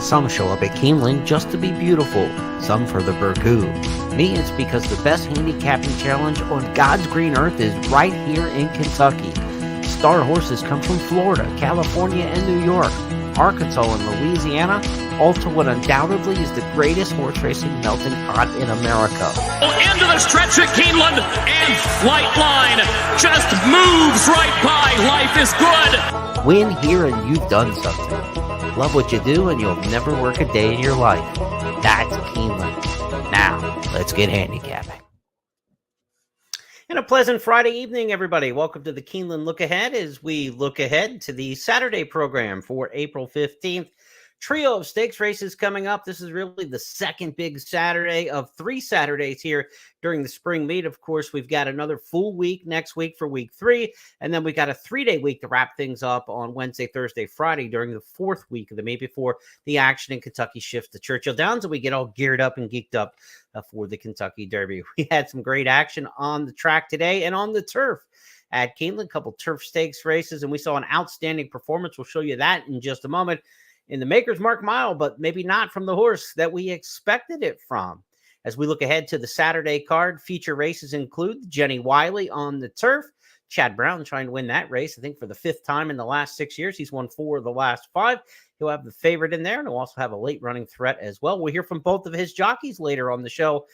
Some show up at Keeneland just to be beautiful, some for the burgoo. Me, it's because the best handicapping challenge on God's green earth is right here in Kentucky. Star horses come from Florida, California, and New York, Arkansas, and Louisiana, all to what undoubtedly is the greatest horse racing melting pot in America. Into the stretch at Keeneland, and Flight Line just moves right by. Life is good. Win here and you've done something. Love what you do and you'll never work a day in your life. That's Keeneland. Now, let's get handicapping. And a pleasant Friday evening, everybody. Welcome to the Keeneland Look Ahead as we look ahead to the Saturday program for April 15th. Trio of stakes races coming up. This is really the second big Saturday of 3 Saturdays here during the spring meet. Of course, we've got another full week next week for week 3, and then we got a 3-day week to wrap things up on Wednesday, Thursday, Friday during the 4th week of the meet before the action in Kentucky shifts to Churchill Downs, and we get all geared up and geeked up for the Kentucky Derby. We had some great action on the track today and on the turf at Keeneland, a couple turf stakes races, and we saw an outstanding performance. We'll show you that in just a moment in the Maker's Mark Mile, but maybe not from the horse that we expected it from. As we look ahead to the Saturday card, feature races include Jenny Wiley on the turf. Chad Brown trying to win that race, I think, for the 5th time in the last 6 years. He's won 4 of the last 5. He'll have the favorite in there, and he'll also have a late running threat as well. We'll hear from both of his jockeys later on the show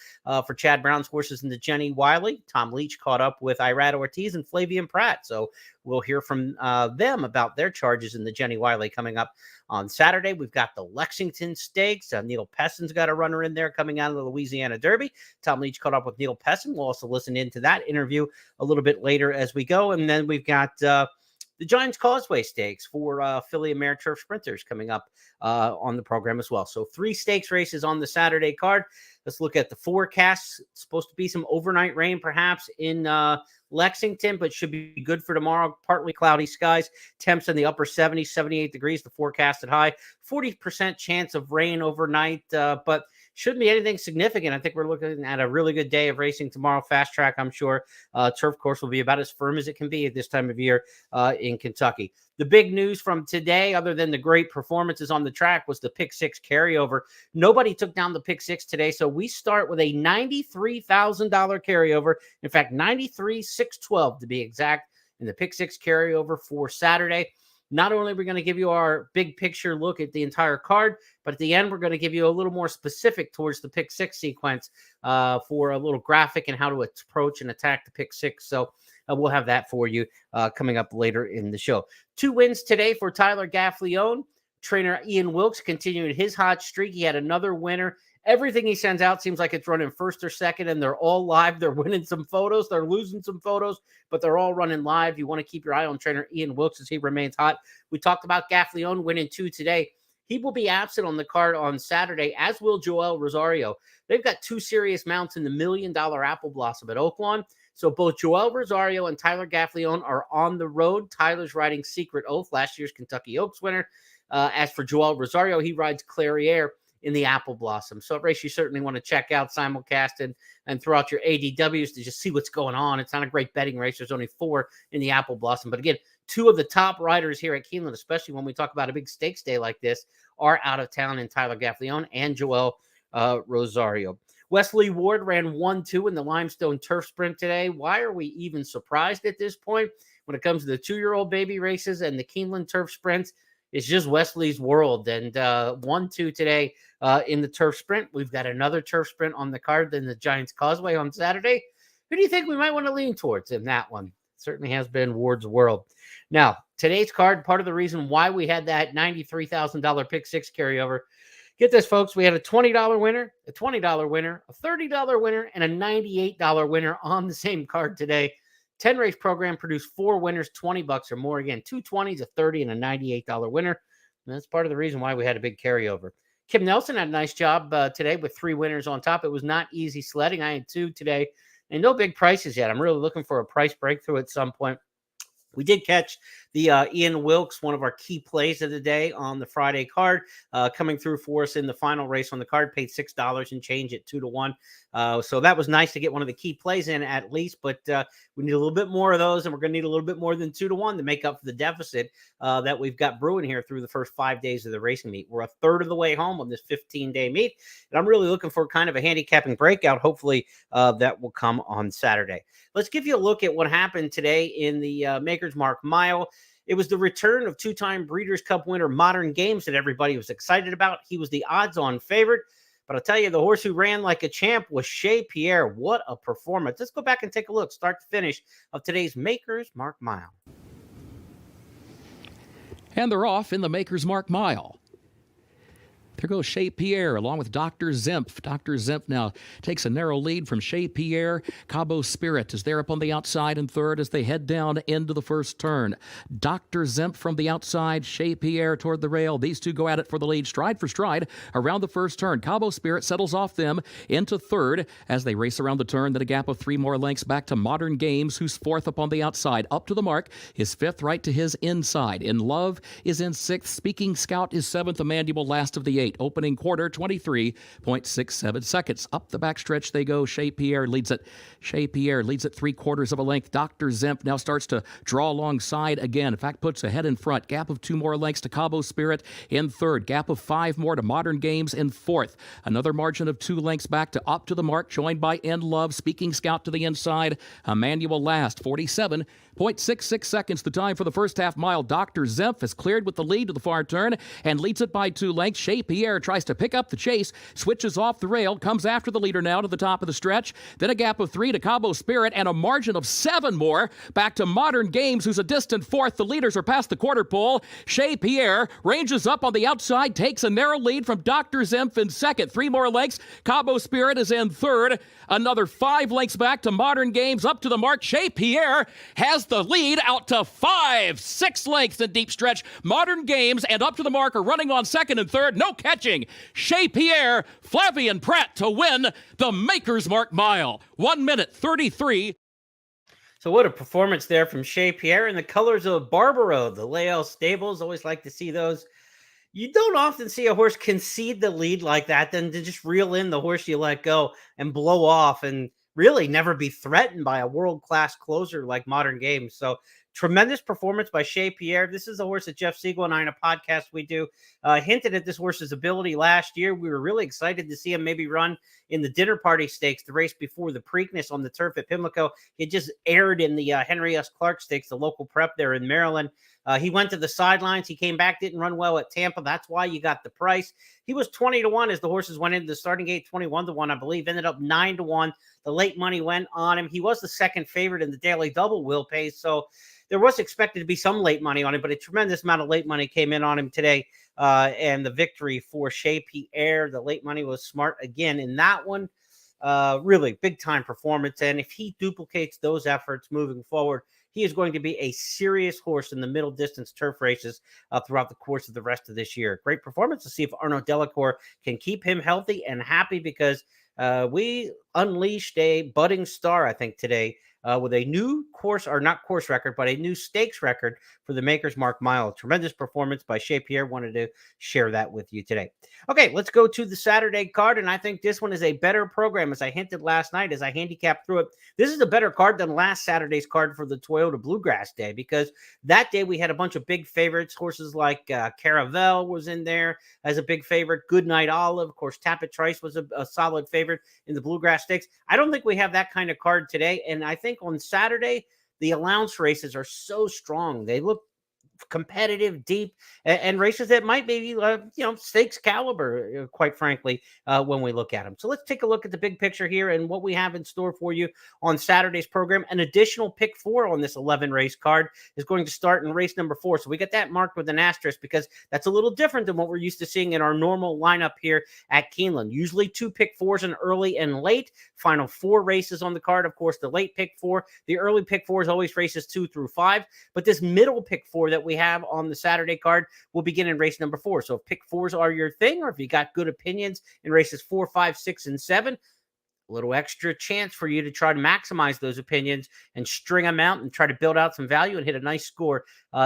for Chad Brown's horses in the Jenny Wiley. Tom Leach caught up with Irad Ortiz and Flavian Pratt, so we'll hear from them about their charges in the Jenny Wiley coming up on Saturday. We've got the Lexington Stakes. Neil Pesson's got a runner in there coming out of the Louisiana Derby. Tom Leach caught up with Neil Pesson. We'll also listen into that interview a little bit later as we go, and then we've got the Giants Causeway Stakes for filly and mare turf sprinters coming up on the program as well. So 3 stakes races on the Saturday card. Let's look at the forecast. It's supposed to be some overnight rain perhaps in Lexington, but should be good for tomorrow. Partly cloudy skies, temps in the upper 70s, 78 degrees, the forecasted high. 40% chance of rain overnight, but shouldn't be anything significant. I think we're looking at a really good day of racing tomorrow. Fast track, I'm sure. Turf course will be about as firm as it can be at this time of year in Kentucky. The big news from today, other than the great performances on the track, was the Pick 6 carryover. Nobody took down the Pick 6 today, so we start with a $93,000 carryover. In fact, $93,612 to be exact in the Pick 6 carryover for Saturday. Not only are we going to give you our big picture look at the entire card, but at the end, we're going to give you a little more specific towards the Pick 6 sequence for a little graphic and how to approach and attack the Pick 6. So we'll have that for you coming up later in the show. 2 wins today for Tyler Gaffleone. Trainer Ian Wilkes continued his hot streak. He had another winner. Everything he sends out seems like it's running first or second, and they're all live. They're winning some photos. They're losing some photos, but they're all running live. You want to keep your eye on trainer Ian Wilkes as he remains hot. We talked about Gaffleone winning 2 today. He will be absent on the card on Saturday, as will Joel Rosario. They've got 2 serious mounts in the $1 million Apple Blossom at Oaklawn. So both Joel Rosario and Tyler Gaffleone are on the road. Tyler's riding Secret Oath, last year's Kentucky Oaks winner. As for Joel Rosario, he rides Clairiere in the Apple Blossom. So a race you certainly want to check out simulcast and throw out your ADWs to just see what's going on. It's not a great betting race. There's only 4 in the Apple Blossom. But again, 2 of the top riders here at Keeneland, especially when we talk about a big stakes day like this, are out of town in Tyler Gaffleone and Joel Rosario. Wesley Ward ran 1-2 in the Limestone Turf Sprint today. Why are we even surprised at this point when it comes to the 2-year-old baby races and the Keeneland Turf Sprints? It's just Wesley's world. And 1-2 today in the turf sprint. We've got another turf sprint on the card than the Giants Causeway on Saturday. Who do you think we might want to lean towards in that one? Certainly has been Ward's world. Now, today's card, part of the reason why we had that $93,000 Pick 6 carryover. Get this, folks. We had a $20 winner, a $20 winner, a $30 winner, and a $98 winner on the same card today. 10-race program produced 4 winners, $20 or more. Again, 2 20s, a $30, and a $98 winner. And that's part of the reason why we had a big carryover. Kim Nelson had a nice job today with 3 winners on top. It was not easy sledding. I had 2 today, and no big prices yet. I'm really looking for a price breakthrough at some point. We did catch the Ian Wilkes, one of our key plays of the day on the Friday card, coming through for us in the final race on the card, paid $6 and change at 2-1. So that was nice to get one of the key plays in at least, but we need a little bit more of those, and we're going to need a little bit more than 2-1 to make up for the deficit that we've got brewing here through the first 5 days of the racing meet. We're a third of the way home on this 15-day meet, and I'm really looking for kind of a handicapping breakout. Hopefully that will come on Saturday. Let's give you a look at what happened today in the Maker's Mark Mile. It was the return of two-time Breeders' Cup winner Modern Games that everybody was excited about. He was the odds-on favorite. But I'll tell you, the horse who ran like a champ was Chez Pierre. What a performance. Let's go back and take a look, start to finish, of today's Maker's Mark Mile. And they're off in the Maker's Mark Mile. There goes Chez Pierre along with Dr. Zimpf. Dr. Zimpf now takes a narrow lead from Chez Pierre. Cabo Spirit is there up on the outside in third as they head down into the first turn. Dr. Zimpf from the outside, Chez Pierre toward the rail. These two go at it for the lead, stride for stride, around the first turn. Cabo Spirit settles off them into third as they race around the turn. Then a gap of 3 more lengths back to Modern Games, who's fourth up on the outside. Up to the mark, his fifth right to his inside. In Love is in sixth. Speaking Scout is seventh. Emmanuel last of the 8. Opening quarter, 23.67 seconds. Up the backstretch they go. Chez Pierre leads it. Chez Pierre leads it 3/4 of a length. Dr. Zimpf now starts to draw alongside again. In fact, puts ahead in front. Gap of 2 more lengths to Cabo Spirit in third. Gap of 5 more to Modern Games in fourth. Another margin of 2 lengths back to Up to the Mark, joined by In Love. Speaking Scout to the inside. Emmanuel last. 47.66 seconds the time for the first half mile. Dr. Zimpf has cleared with the lead to the far turn and leads it by 2 lengths. Chez Pierre tries to pick up the chase, switches off the rail, comes after the leader now to the top of the stretch. Then a gap of 3 to Cabo Spirit and a margin of 7 more back to Modern Games, who's a distant fourth. The leaders are past the quarter pole. Chez Pierre ranges up on the outside, takes a narrow lead from Dr. Zimpf in second. 3 more lengths. Cabo Spirit is in third. Another 5 lengths back to Modern Games. Up to the mark. Chez Pierre has the lead out to 6 lengths in deep stretch. Modern Games and Up to the Mark are running on second and third. No catching. Chez Pierre, Flavian Pratt to win the Maker's Mark Mile. 1 minute 33. So what a performance there from Chez Pierre in the colors of Barbaro. The Lael Stables, always like to see those. You don't often see a horse concede the lead like that, then to just reel in the horse you let go and blow off and really never be threatened by a world-class closer like Modern Games. So tremendous performance by Chez Pierre. This is a horse that Jeff Siegel and I in a podcast we do hinted at this horse's ability last year. We were really excited to see him maybe run in the Dinner Party Stakes, the race before the Preakness on the turf at Pimlico. It just aired in the Henry S. Clark Stakes, the local prep there in Maryland. He went to the sidelines. He came back, didn't run well at Tampa. That's why you got the price. He was 20-1 as the horses went into the starting gate, 21-1, I believe, ended up 9-1. The late money went on him. He was the second favorite in the daily double Will Pace. So there was expected to be some late money on him, but a tremendous amount of late money came in on him today. And the victory for Chez Pierre, the late money was smart again in that one. Really big time performance. And if he duplicates those efforts moving forward, he is going to be a serious horse in the middle distance turf races throughout the course of the rest of this year. Great performance. To see if Arnaud Delacour can keep him healthy and happy, because we unleashed a budding star, I think, today with a new course, or not course record, but a new stakes record for the Maker's Mark Mile. Tremendous performance by Chez Pierre. Wanted to share that with you today. Okay, let's go to the Saturday card, and I think this one is a better program, as I hinted last night as I handicapped through it. This is a better card than last Saturday's card for the Toyota Bluegrass Day, because that day we had a bunch of big favorites. Horses like Caravel was in there as a big favorite. Goodnight Olive, of course, Tapit Trice was a solid favorite in the Bluegrass Stakes. I don't think we have that kind of card today, and I think on Saturday, the allowance races are so strong. They look competitive, deep, and races that might be, stakes caliber, quite frankly, when we look at them. So let's take a look at the big picture here and what we have in store for you on Saturday's program. An additional pick 4 on this 11 race card is going to start in race number 4. So we get that marked with an asterisk, because that's a little different than what we're used to seeing in our normal lineup here at Keeneland. Usually 2 pick 4s in early and late. Final 4 races on the card. Of course, the late pick 4, the early pick 4 is always races 2 through 5. But this middle pick 4 that we have on the Saturday card will begin in race number 4. So if pick 4s are your thing, or if you got good opinions in races 4, 5, 6, and 7, a little extra chance for you to try to maximize those opinions and string them out and try to build out some value and hit a nice score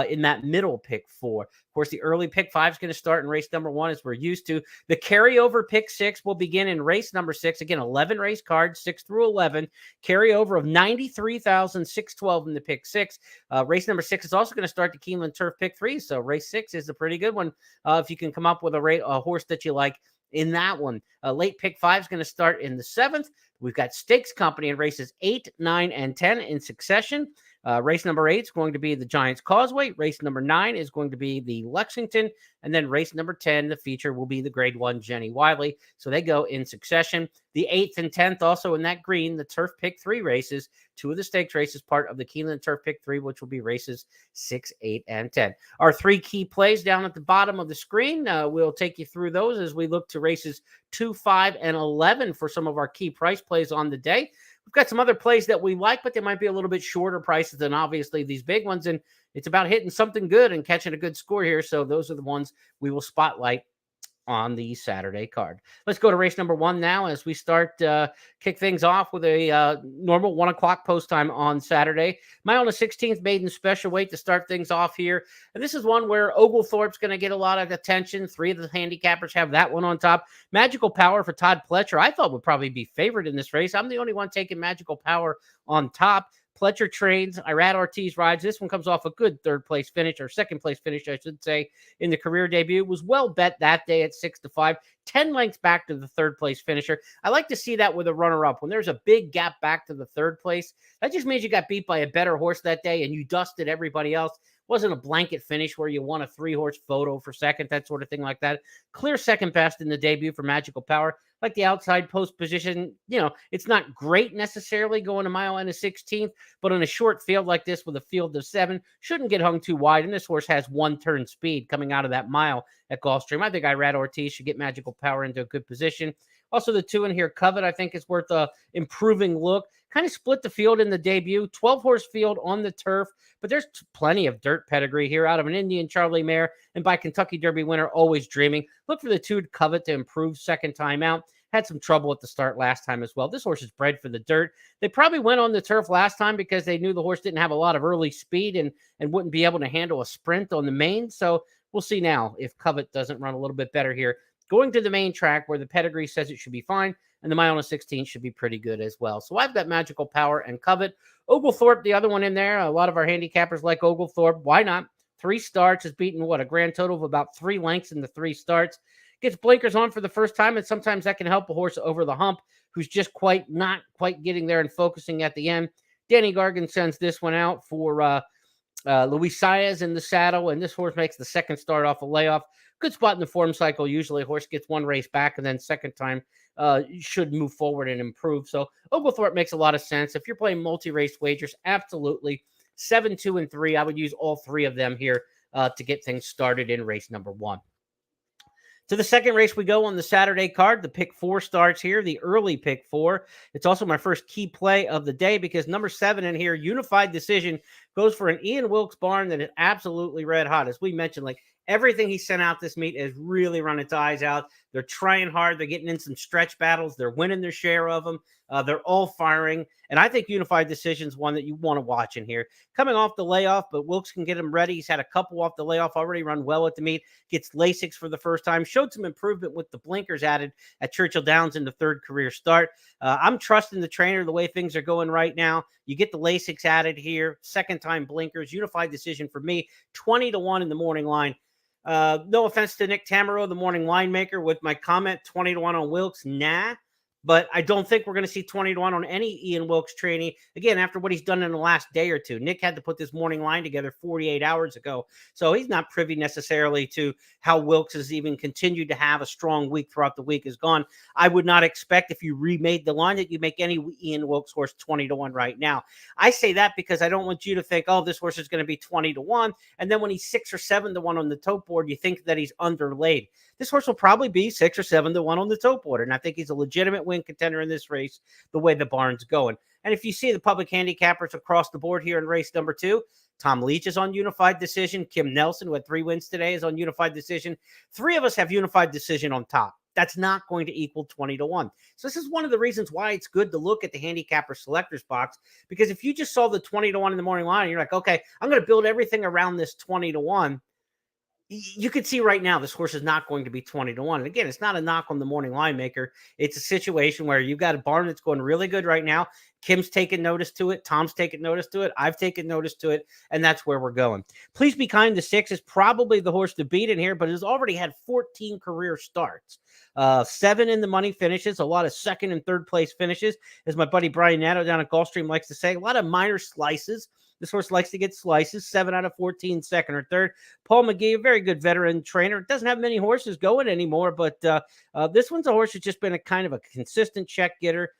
in that middle pick 4. Of course, the early pick 5 is going to start in race number 1 as we're used to. The carryover pick 6 will begin in race number 6. Again, 11 race cards, 6 through 11. Carryover of 93,612 in the pick 6. Race number 6 is also going to start the Keeneland Turf pick 3. So race 6 is a pretty good one if you can come up with a horse that you like in that one. Late pick 5 is going to start in the 7th. We've got Stakes Company in races 8, 9, and 10 in succession. Race number 8 is going to be the Giants Causeway. Race number 9 is going to be the Lexington. And then race number 10, the feature will be the grade 1 Jenny Wiley. So they go in succession. The 8th and 10th also in that green, the Turf Pick 3 races. 2 of the stakes races, part of the Keeneland Turf Pick 3, which will be races 6, 8, and 10. Our 3 key plays down at the bottom of the screen. We'll take you through those as we look to races 2, 5, and 11 for some of our key price plays on the day. We've got some other plays that we like, but they might be a little bit shorter prices than obviously these big ones. And it's about hitting something good and catching a good score here. So those are the ones we will spotlight on the Saturday card. Let's go to race number 1 now as we start kick things off with a normal 1 o'clock post time on Saturday. Mile and a 16th maiden special weight to start things off here. And this is one where Oglethorpe's going to get a lot of attention. 3 of the handicappers have that one on top. Magical Power for Todd Pletcher, I thought would probably be favored in this race. I'm the only one taking Magical Power on top. Pletcher trains, Irad Ortiz rides. This one comes off a good third place finish, or second place finish, I should say, in the career debut. Was well bet that day at 6-5, 10 lengths back to the third place finisher. I like to see that with a runner up. When there's a big gap back to the third place, that just means you got beat by a better horse that day and you dusted everybody else. Wasn't a blanket finish where you won a 3-horse photo for second, that sort of thing like that. Clear second best in the debut for Magical Power. Like the outside post position, it's not great necessarily going a mile and a 16th, but on a short field like this with a field of 7, shouldn't get hung too wide. And this horse has 1 turn speed coming out of that mile at Gulfstream. I think Irad Ortiz should get Magical Power into a good position. Also, the 2 in here, Covet, I think is worth a improving look. Kind of split the field in the debut, 12-horse field on the turf, but there's plenty of dirt pedigree here out of an Indian Charlie mare and by Kentucky Derby winner Always Dreaming. Look for the 2 Covet to improve second time out. Had some trouble at the start last time as well. This horse is bred for the dirt. They probably went on the turf last time because they knew the horse didn't have a lot of early speed and wouldn't be able to handle a sprint on the main. So we'll see now if Covet doesn't run a little bit better here. Going to the main track where the pedigree says it should be fine, and the mile and a 16 should be pretty good as well. So I've got Magical Power and Covet. Oglethorpe, the other one in there. A lot of our handicappers like Oglethorpe. Why not? 3 starts, has beaten a grand total of about 3 lengths in the 3 starts. Gets blinkers on for the first time, and sometimes that can help a horse over the hump who's just not quite getting there and focusing at the end. Danny Gargan sends this one out for Luis Saez in the saddle, and this horse makes the second start off a layoff. Good spot in the form cycle. Usually a horse gets 1 race back, and then second time should move forward and improve. So Oglethorpe makes a lot of sense. If you're playing multi-race wagers, absolutely. 7, 2, and 3. I would use all 3 of them here to get things started in race number 1. To the second race we go on the Saturday card. The pick 4 starts here, the early pick 4. It's also my first key play of the day because number 7 in here, Unified Decision, goes for an Ian Wilkes barn that is absolutely red hot. As we mentioned, everything he sent out this meet is really run its eyes out. They're trying hard. They're getting in some stretch battles. They're winning their share of them. They're all firing. And I think Unified Decision is one that you want to watch in here. Coming off the layoff, but Wilkes can get him ready. He's had a couple off the layoff, already run well at the meet. Gets Lasix for the first time. Showed some improvement with the blinkers added at Churchill Downs in the 3rd career start. I'm trusting the trainer the way things are going right now. You get the Lasix added here. Second time blinkers. Unified Decision for me. 20-1 in the morning line. No offense to Nick Tamaro, the morning line maker, with my comment 20-1 on Wilkes. Nah. But I don't think we're going to see 20-1 on any Ian Wilkes trainee. Again, after what he's done in the last day or two. Nick had to put this morning line together 48 hours ago. So he's not privy necessarily to how Wilkes has even continued to have a strong week throughout the week is gone. I would not expect if you remade the line that you make any Ian Wilkes horse 20-1 right now. I say that because I don't want you to think, oh, this horse is going to be 20-1. And then when he's 6 or 7-1 on the tote board, you think that he's underlaid. This horse will probably be 6 or 7-1 on the tote board. And I think he's a legitimate win contender in this race, the way the barn's going. And if you see the public handicappers across the board here in race number 2, Tom Leach is on Unified Decision. Kim Nelson, who had 3 wins today, is on Unified Decision. 3 of us have Unified Decision on top. that's not going to equal 20-1. So this is one of the reasons why it's good to look at the handicapper selectors box, because if you just saw the 20-1 in the morning line, and you're like, okay, I'm going to build everything around this 20-1. You could see right now this horse is not going to be 20-1. And again, it's not a knock on the morning line maker. It's a situation where you've got a barn that's going really good right now. Kim's taken notice to it. Tom's taken notice to it. I've taken notice to it. And that's where we're going. Please Be Kind, the 6 is probably the horse to beat in here, but has already had 14 career starts. 7 in the money finishes, a lot of second and third place finishes. As my buddy Brian Natto down at Gulfstream likes to say, a lot of minor slices. This horse likes to get slices, 7 out of 14, second or third. Paul McGee, a very good veteran trainer. Doesn't have many horses going anymore, but this one's a horse that's just been a kind of a consistent check getter.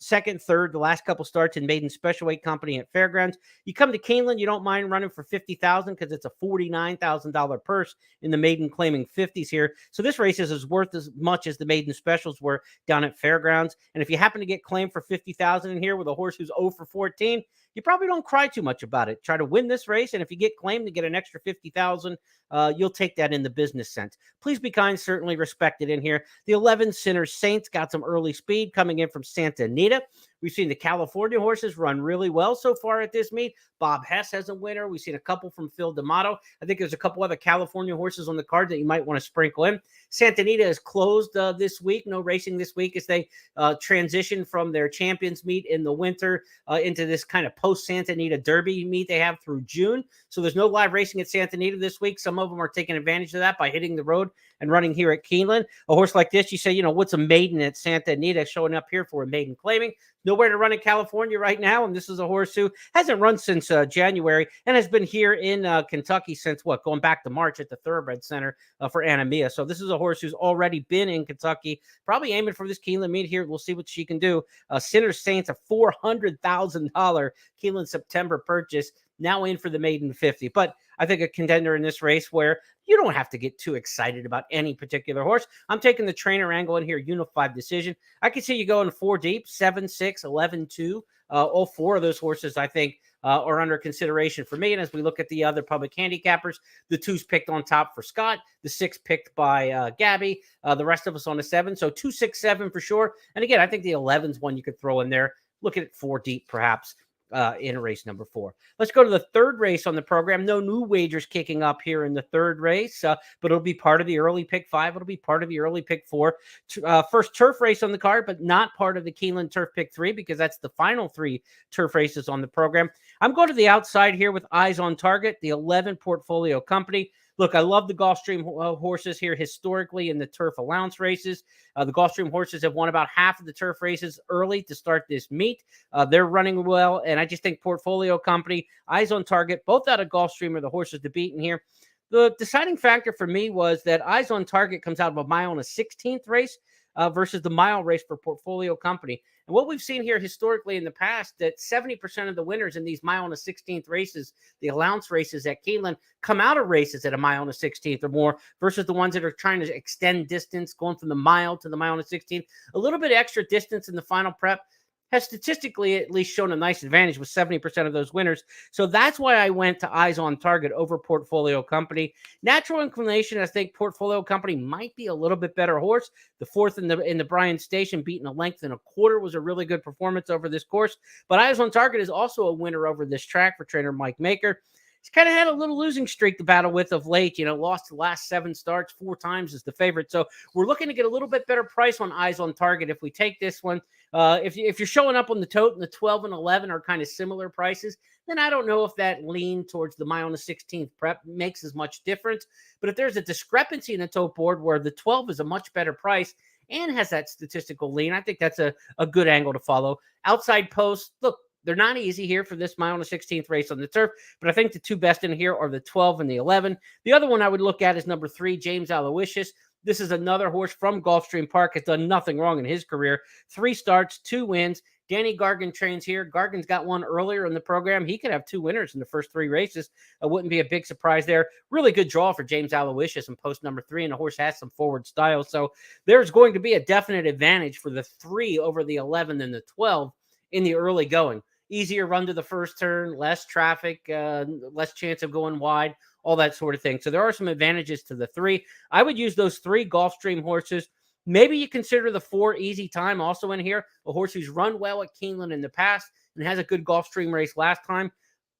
Second, third, the last couple starts in maiden special weight company at Fairgrounds. You come to Keeneland, you don't mind running for $50,000 because it's a $49,000 purse in the maiden claiming 50s here. So this race is worth as much as the maiden specials were down at Fairgrounds. And if you happen to get claimed for $50,000 in here with a horse who's 0 for 14, you probably don't cry too much about it. Try to win this race, and if you get claimed to get an extra $50,000, you'll take that in the business sense. Please Be Kind, certainly respected in here. The 11 Sinners Saints got some early speed coming in from Santa Anita. We've seen the California horses run really well so far at this meet. Bob Hess has a winner. We've seen a couple from Phil D'Amato. I think there's a couple other California horses on the card that you might want to sprinkle in. Santa Anita is closed this week. No racing this week as they transition from their champions meet in the winter into this kind of post-Santa Anita Derby meet they have through June. So there's no live racing at Santa Anita this week. Some of them are taking advantage of that by hitting the road and running here at Keeneland. A horse like this, you say, you know, what's a maiden at Santa Anita showing up here for a maiden claiming? Nowhere to run in California right now, and this is a horse who hasn't run since January and has been here in Kentucky since, going back to March at the Thoroughbred Center for Anna Mia. So this is a horse who's already been in Kentucky, probably aiming for this Keeneland meet here. We'll see what she can do. Sinners Saints, a $400,000 Keeneland September purchase, now in for the maiden 50. But I think a contender in this race where you don't have to get too excited about any particular horse. I'm taking the trainer angle in here, unified decision. I can see you going 4 deep, 7, 6, 11, 2. All 4 of those horses, I think, are under consideration for me. And as we look at the other public handicappers, the 2's picked on top for Scott, the 6 picked by Gabby, the rest of us on the 7. So 2, 6, 7 for sure. And again, I think the 11's one you could throw in there. Look at it 4 deep, perhaps. In race number 4. Let's go to the third race on the program. No new wagers kicking up here in the third race, but it'll be part of the early pick 5. It'll be part of the early pick 4. First turf race on the card, but not part of the Keeneland turf pick 3 because that's the final 3 turf races on the program. I'm going to the outside here with Eyes on Target, the 11 Portfolio Company. Look, I love the Gulfstream horses here historically in the turf allowance races. The Gulfstream horses have won about half of the turf races early to start this meet. They're running well, and I just think Portfolio Company, Eyes on Target, both out of Gulfstream are the horses to beat in here. The deciding factor for me was that Eyes on Target comes out of a mile and a 16th race versus the mile race for Portfolio Company. And what we've seen here historically in the past, that 70% of the winners in these mile and a 16th races, the allowance races at Keeneland, come out of races at a mile and a 16th or more versus the ones that are trying to extend distance, going from the mile to the mile and a 16th. A little bit extra distance in the final prep has statistically at least shown a nice advantage with 70% of those winners. So that's why I went to Eyes on Target over Portfolio Company. Natural inclination, I think Portfolio Company might be a little bit better horse. The 4th in the Bryan Station, beating a length and a quarter, was a really good performance over this course. But Eyes on Target is also a winner over this track for trainer Mike Maker. He's kind of had a little losing streak to battle with of late, lost the last 7 starts 4 times as the favorite. So we're looking to get a little bit better price on Eyes on Target if we take this one. If you're showing up on the tote and the 12 and 11 are kind of similar prices, then I don't know if that lean towards the mile and the 16th prep makes as much difference. But if there's a discrepancy in the tote board where the 12 is a much better price and has that statistical lean, I think that's a good angle to follow. Outside post, look, they're not easy here for this mile and the 16th race on the turf, but I think the 2 best in here are the 12 and the 11. The other one I would look at is number 3, James Aloysius. This is another horse from Gulfstream Park. Has done nothing wrong in his career. 3 starts, 2 wins. Danny Gargan trains here. Gargan's got one earlier in the program. He could have 2 winners in the first 3 races. Wouldn't be a big surprise there. Really good draw for James Aloysius in post number 3, and the horse has some forward style. So there's going to be a definite advantage for the 3 over the 11 and the 12 in the early going. Easier run to the first turn, less traffic, less chance of going wide, all that sort of thing. So there are some advantages to the 3. I would use those 3 Gulfstream horses Maybe you consider the 4 Easy Time also in here, a horse who's run well at Keeneland in the past and has a good Gulfstream race last time.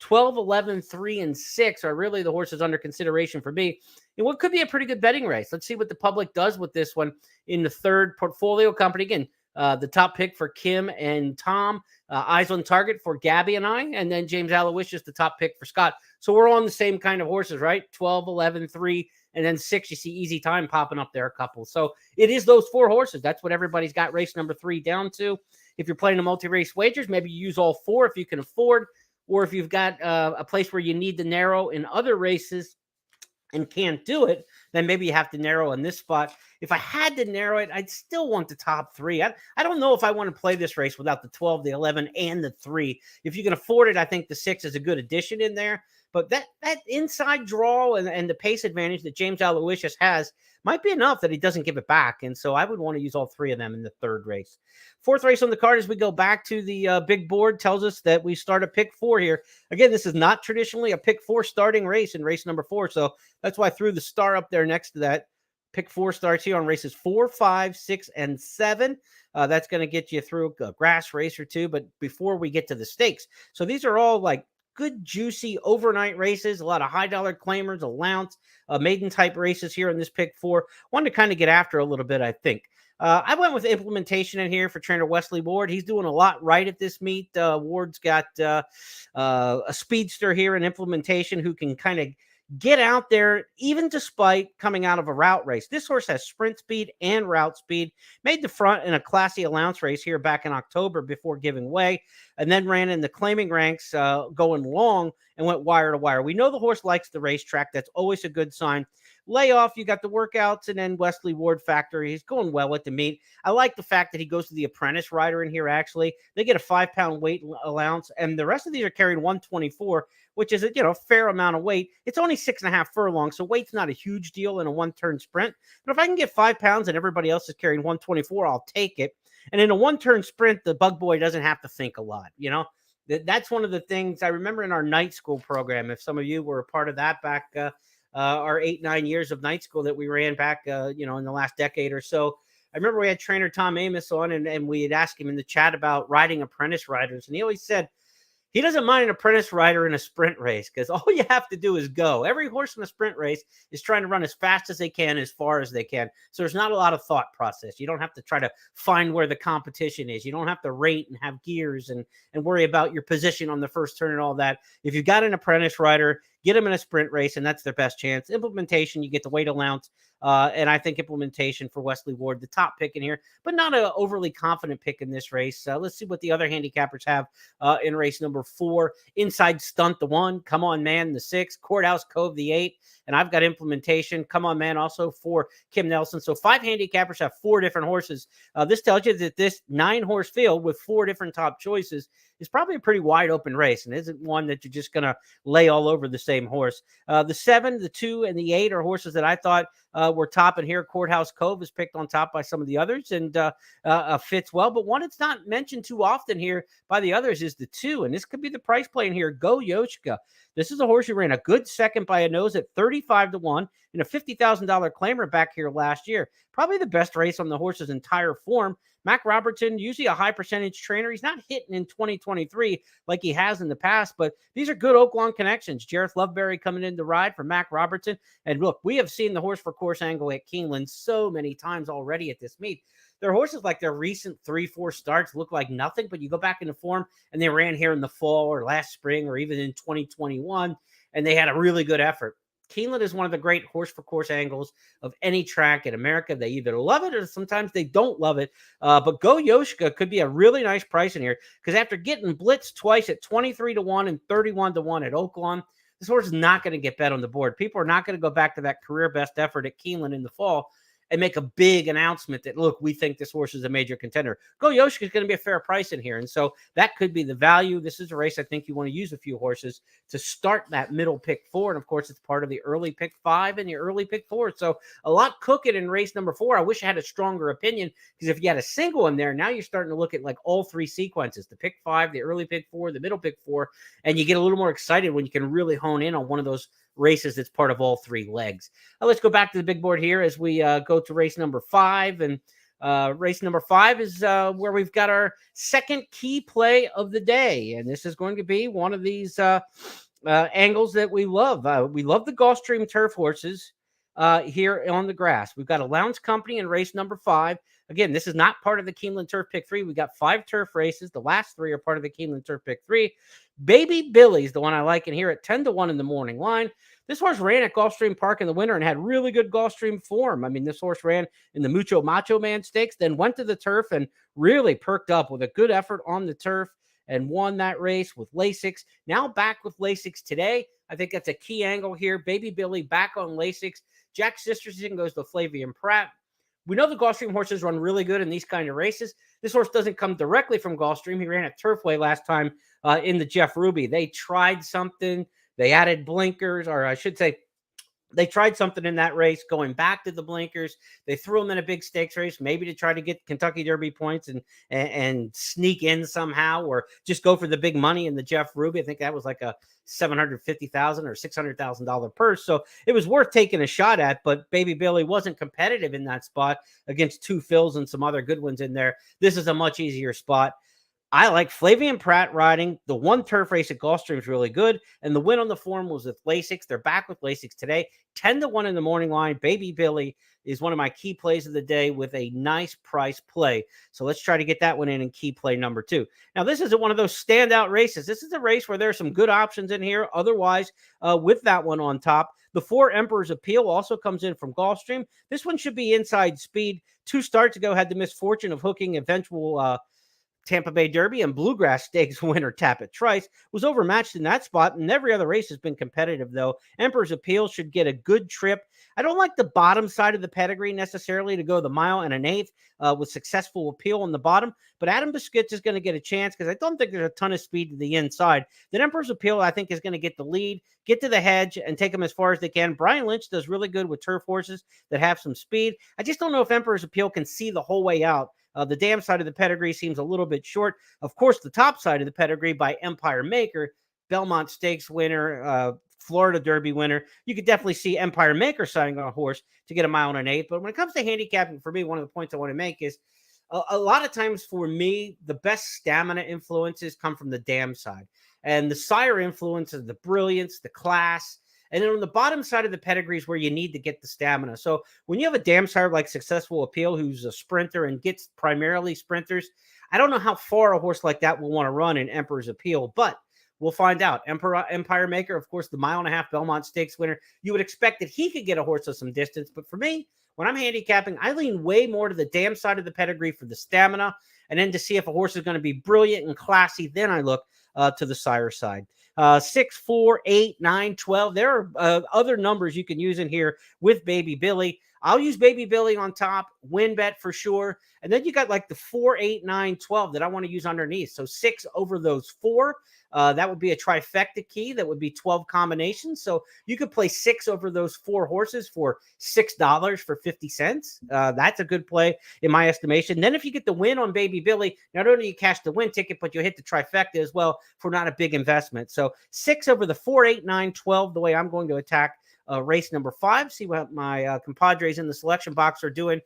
12, 11, 3, and 6 are really the horses under consideration for me in what could be a pretty good betting race. Let's see what the public does with this one in the third portfolio company. Again, the top pick for Kim and Tom, eyes on target for Gabby and I, and then James Aloysius, the top pick for Scott. So we're on the same kind of horses, right? 12, 11, 3, and then 6. You see Easy Time popping up there a couple. So it is those 4 horses. That's what everybody's got race number 3 down to. If you're playing a multi-race wagers, maybe you use all 4 if you can afford, or if you've got a place where you need to narrow in other races and can't do it, then maybe you have to narrow in this spot. If I had to narrow it, I'd still want the top 3. I don't know if I want to play this race without the 12, the 11, and the 3. If you can afford it, I think the 6 is a good addition in there. But that inside draw and the pace advantage that James Aloysius has might be enough that he doesn't give it back. And so I would want to use all 3 of them in the third race. Fourth race on the card as we go back to the big board tells us that we start a pick 4 here. Again, this is not traditionally a pick 4 starting race in race number 4. So that's why I threw the star up there next to that. Pick 4 starts here on races 4, 5, 6, and 7. That's going to get you through a grass race or 2, but before we get to the stakes. So these are all like good, juicy overnight races, a lot of high dollar claimers, allowance, maiden type races here in this pick 4. Wanted to kind of get after a little bit, I think. I went with implementation in here for trainer Wesley Ward. He's doing a lot right at this meet. Ward's got a speedster here in implementation who can kind of get out there, even despite coming out of a route race. This horse has sprint speed and route speed, made the front in a classy allowance race here back in October before giving way, and then ran in the claiming ranks going long and went wire to wire. We know the horse likes the racetrack. That's always a good sign. Layoff, you got the workouts, and then Wesley Ward factor. He's going well at the meet. I like the fact that he goes to the apprentice rider in here, actually. They get a 5-pound weight allowance, and the rest of these are carrying 124, which is a fair amount of weight. It's only 6.5 furlongs, so weight's not a huge deal in a one-turn sprint. But if I can get 5 pounds and everybody else is carrying 124, I'll take it. And in a one-turn sprint, the bug boy doesn't have to think a lot, That's one of the things I remember in our night school program. If some of you were a part of that back our 8-9 years of night school that we ran back, in the last decade or so. I remember we had trainer Tom Amos on, and we had asked him in the chat about riding apprentice riders. And he always said he doesn't mind an apprentice rider in a sprint race because all you have to do is go. Every horse in a sprint race is trying to run as fast as they can, as far as they can. So there's not a lot of thought process. You don't have to try to find where the competition is. You don't have to rate and have gears and worry about your position on the first turn and all that. If you've got an apprentice rider, get them in a sprint race, and that's their best chance. Implementation, you get the weight allowance, and I think implementation for Wesley Ward, the top pick in here, but not an overly confident pick in this race. Let's see what the other handicappers have in race number 4. Inside Stunt, the 1. Come On Man, the 6. Courthouse Cove, the 8. And I've got implementation. Come On Man also for Kim Nelson. So 5 handicappers have 4 different horses. This tells you that this 9-horse field with 4 different top choices is probably a pretty wide open race and isn't one that you're just going to lay all over the same horse. The 7, the 2, and the 8 are horses that I thought were top in here. Courthouse Cove is picked on top by some of the others and fits well. But one that's not mentioned too often here by the others is the 2. And this could be the price play in here. Go Yoshka. This is a horse who ran a good second by a nose at 35-1 in a $50,000 claimer back here last year. Probably the best race on the horse's entire form. Mac Robertson, usually a high percentage trainer. He's not hitting in 2023 like he has in the past, but these are good Oaklawn connections. Jareth Loveberry coming in to ride for Mac Robertson. And look, we have seen the horse for course angle at Keeneland so many times already at this meet. Their horses, like their recent 3-4 starts, look like nothing, but you go back into form and they ran here in the fall or last spring or even in 2021, and they had a really good effort. Keeneland is one of the great horse for course angles of any track in America. They either love it or sometimes they don't love it. But Go Yoshka could be a really nice price in here because after getting blitzed twice at 23-1 and 31-1 at Oaklawn, this horse is not going to get bet on the board. People are not going to go back to that career best effort at Keeneland in the fall and make a big announcement that, look, we think this horse is a major contender. Go Yoshka is going to be a fair price in here. And so that could be the value. This is a race I think you want to use a few horses to start that middle pick 4. And of course, it's part of the early pick 5 and the early pick 4. So a lot cooking in race number 4. I wish I had a stronger opinion because if you had a single in there, now you're starting to look at like all 3 sequences, the pick 5, the early pick 4, the middle pick 4, and you get a little more excited when you can really hone in on one of those races that's part of all 3 legs. Let's go back to the big board here as we go to race number 5. And race number 5 is where we've got our second key play of the day. And this is going to be one of these angles that we love. We love the Gulfstream turf horses here on the grass. We've got Allowance Company in race number 5. Again, this is not part of the Keeneland Turf Pick 3. We got 5 turf races. The last 3 are part of the Keeneland Turf Pick 3. Baby Billy's the one I like in here at 10-1 in the morning line. This horse ran at Gulfstream Park in the winter and had really good Gulfstream form. I mean, this horse ran in the Mucho Macho Man Stakes, then went to the turf and really perked up with a good effort on the turf and won that race with Lasix. Now back with Lasix today. I think that's a key angle here. Baby Billy back on Lasix. Jack Sisterson goes to Flavian Pratt. We know the Gulfstream horses run really good in these kind of races. This horse doesn't come directly from Gulfstream. He ran at Turfway last time in the Jeff Ruby. They tried something. They added blinkers, or I should say, they tried something in that race, going back to the blinkers. They threw him in a big stakes race, maybe to try to get Kentucky Derby points and sneak in somehow, or just go for the big money in the Jeff Ruby. I think that was like a $750,000 or $600,000 purse. So it was worth taking a shot at, but Baby Billy wasn't competitive in that spot against 2 Phils and some other good ones in there. This is a much easier spot. I like Flavian Pratt riding. The 1 turf race at Gulfstream is really good. And the win on the form was with Lasix. They're back with Lasix today. 10-1 in the morning line. Baby Billy is one of my key plays of the day with a nice price play. So let's try to get that one in key play number 2. Now, this isn't one of those standout races. This is a race where there's some good options in here. Otherwise, with that one on top, the 4 Emperor's Appeal also comes in from Gulfstream. This one should be inside speed. 2 starts ago had the misfortune of hooking eventual Tampa Bay Derby and Bluegrass Stakes winner Tappet Trice, was overmatched in that spot, and every other race has been competitive, though. Emperor's Appeal should get a good trip. I don't like the bottom side of the pedigree necessarily to go the 1 1/8 with Successful Appeal on the bottom, but Adam Biscuits is going to get a chance because I don't think there's a ton of speed to the inside. The Emperor's Appeal, I think, is going to get the lead, get to the hedge, and take them as far as they can. Brian Lynch does really good with turf horses that have some speed. I just don't know if Emperor's Appeal can see the whole way out. The dam side of the pedigree seems a little bit short. Of course, the top side of the pedigree by Empire Maker, Belmont Stakes winner, Florida Derby winner. You could definitely see Empire Maker siding on a horse to get a 1 1/8. But when it comes to handicapping, for me, one of the points I want to make is a lot of times for me, the best stamina influences come from the dam side. And the sire influences the brilliance, the class. And then on the bottom side of the pedigree is where you need to get the stamina. So when you have a dam sire like Successful Appeal, who's a sprinter and gets primarily sprinters, I don't know how far a horse like that will want to run in Emperor's Appeal, but we'll find out. Empire Maker, of course, the 1 1/2 Belmont Stakes winner. You would expect that he could get a horse of some distance. But for me, when I'm handicapping, I lean way more to the dam side of the pedigree for the stamina. And then to see if a horse is going to be brilliant and classy, then I look to the sire side. 6, 4, 8, 9, 12. There are other numbers you can use in here with Baby Billy. I'll use Baby Billy on top, win bet for sure. And then you got like the 4, 8, 9, 12 that I want to use underneath. So 6 over those 4. That would be a trifecta key. That would be 12 combinations. So you could play 6 over those 4 horses for $6 for 50 cents. That's a good play in my estimation. Then if you get the win on Baby Billy, not only you cash the win ticket, but you hit the trifecta as well for not a big investment. So 6 over the 4, 8, 9, 12, the way I'm going to attack race number 5. See what my compadres in the selection box are doing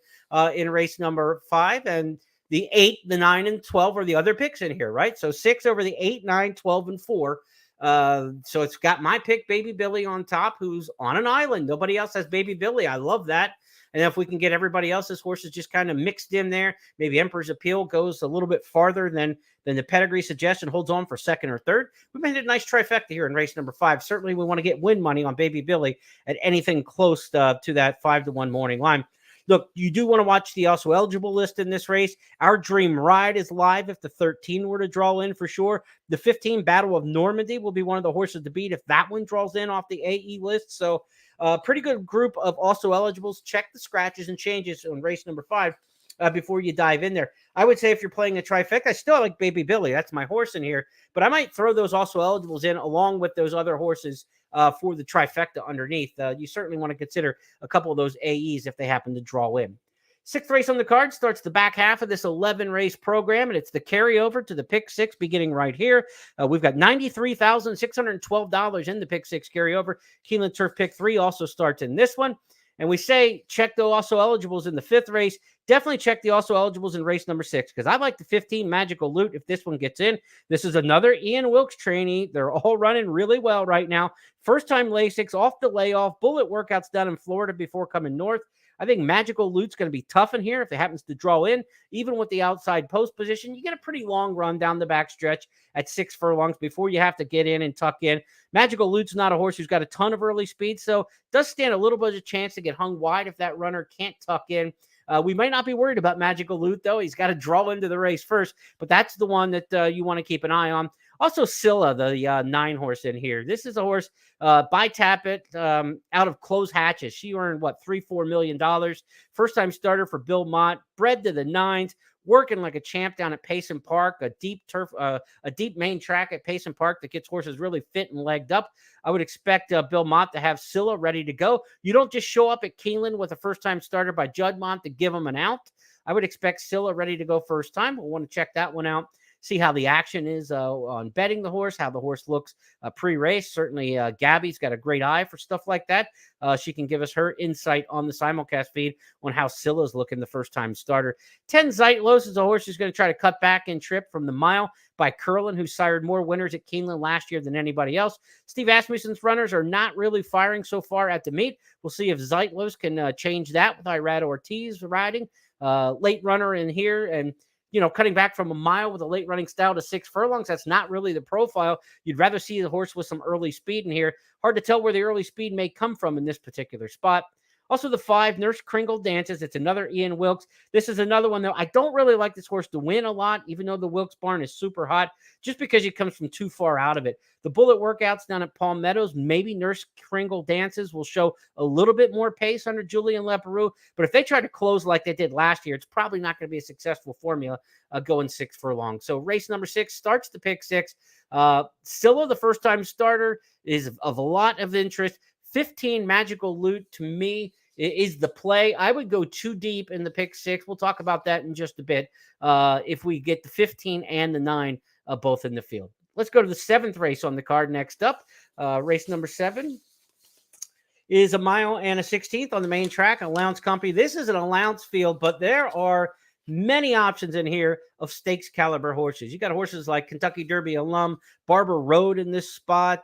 in race number 5. And the 8, the 9, and 12 are the other picks in here, right? So 6 over the 8, 9, 12, and 4. So it's got my pick, Baby Billy, on top, who's on an island. Nobody else has Baby Billy. I love that. And if we can get everybody else's horses just kind of mixed in there, maybe Emperor's Appeal goes a little bit farther than the pedigree suggestion, holds on for second or third. We made a nice trifecta here in race number 5. Certainly we want to get win money on Baby Billy at anything close to that 5-1 morning line. Look, you do want to watch the also eligible list in this race. Our Dream Ride is live if the 13 were to draw in for sure. The 15 Battle of Normandy will be one of the horses to beat if that one draws in off the AE list. So pretty good group of also eligibles. Check the scratches and changes on race number 5 before you dive in there. I would say if you're playing a trifecta, I still like Baby Billy. That's my horse in here. But I might throw those also eligibles in along with those other horses for the trifecta underneath. You certainly want to consider a couple of those AEs if they happen to draw in. Sixth race on the card starts the back half of this 11-race program, and it's the carryover to the Pick Six beginning right here. We've got $93,612 in the Pick Six carryover. Keeneland Turf Pick 3 also starts in this one. And we say check the also eligibles in the fifth race. Definitely check the also eligibles in race number 6 because I like the 15 Magical Loot if this one gets in. This is another Ian Wilkes trainee. They're all running really well right now. First time Lasix off the layoff. Bullet workouts down in Florida before coming north. I think Magical Loot's going to be tough in here if it happens to draw in. Even with the outside post position, you get a pretty long run down the back stretch at 6 furlongs before you have to get in and tuck in. Magical Loot's not a horse who's got a ton of early speed, so does stand a little bit of a chance to get hung wide if that runner can't tuck in. We might not be worried about Magical Loot, though. He's got to draw into the race first, but that's the one that you want to keep an eye on. Also, Scylla, the 9 horse in here. This is a horse by Tappet out of Close Hatches. She earned, $3-4 million. First-time starter for Bill Mott. Bred to the 9s. Working like a champ down at Payson Park, a deep main track at Payson Park that gets horses really fit and legged up. I would expect Bill Mott to have Scylla ready to go. You don't just show up at Keeneland with a first-time starter by Judd Mott to give him an out. I would expect Scylla ready to go first time. We'll want to check that one out. See how the action is on betting the horse, how the horse looks pre-race. Certainly, Gabby's got a great eye for stuff like that. She can give us her insight on the simulcast feed on how Scylla's looking the first-time starter. 10 Zeitlos is a horse who's going to try to cut back in trip from the mile by Curlin, who sired more winners at Keeneland last year than anybody else. Steve Asmussen's runners are not really firing so far at the meet. We'll see if Zeitlos can change that with Irad Ortiz riding. Late runner in here, and cutting back from a mile with a late running style to 6 furlongs, that's not really the profile. You'd rather see the horse with some early speed in here. Hard to tell where the early speed may come from in this particular spot. Also, the 5, Nurse Kringle Dances. It's another Ian Wilkes. This is another one, though. I don't really like this horse to win a lot, even though the Wilkes barn is super hot, just because he comes from too far out of it. The Bullet workouts down at Palm Meadows, maybe Nurse Kringle Dances will show a little bit more pace under Julian Leperoux. But if they try to close like they did last year, it's probably not going to be a successful formula going 6 furlongs. So race number 6 starts the Pick 6. Scylla, the first-time starter, is of a lot of interest. 15 Magical Loot to me is the play. I would go too deep in the Pick 6. We'll talk about that in just a bit if we get the 15 and the 9 both in the field. Let's go to the 7th race on the card next up. Race number 7 is a mile and a 16th on the main track, Allowance Company. This is an allowance field, but there are many options in here of stakes caliber horses. You got horses like Kentucky Derby alum Barber Road in this spot.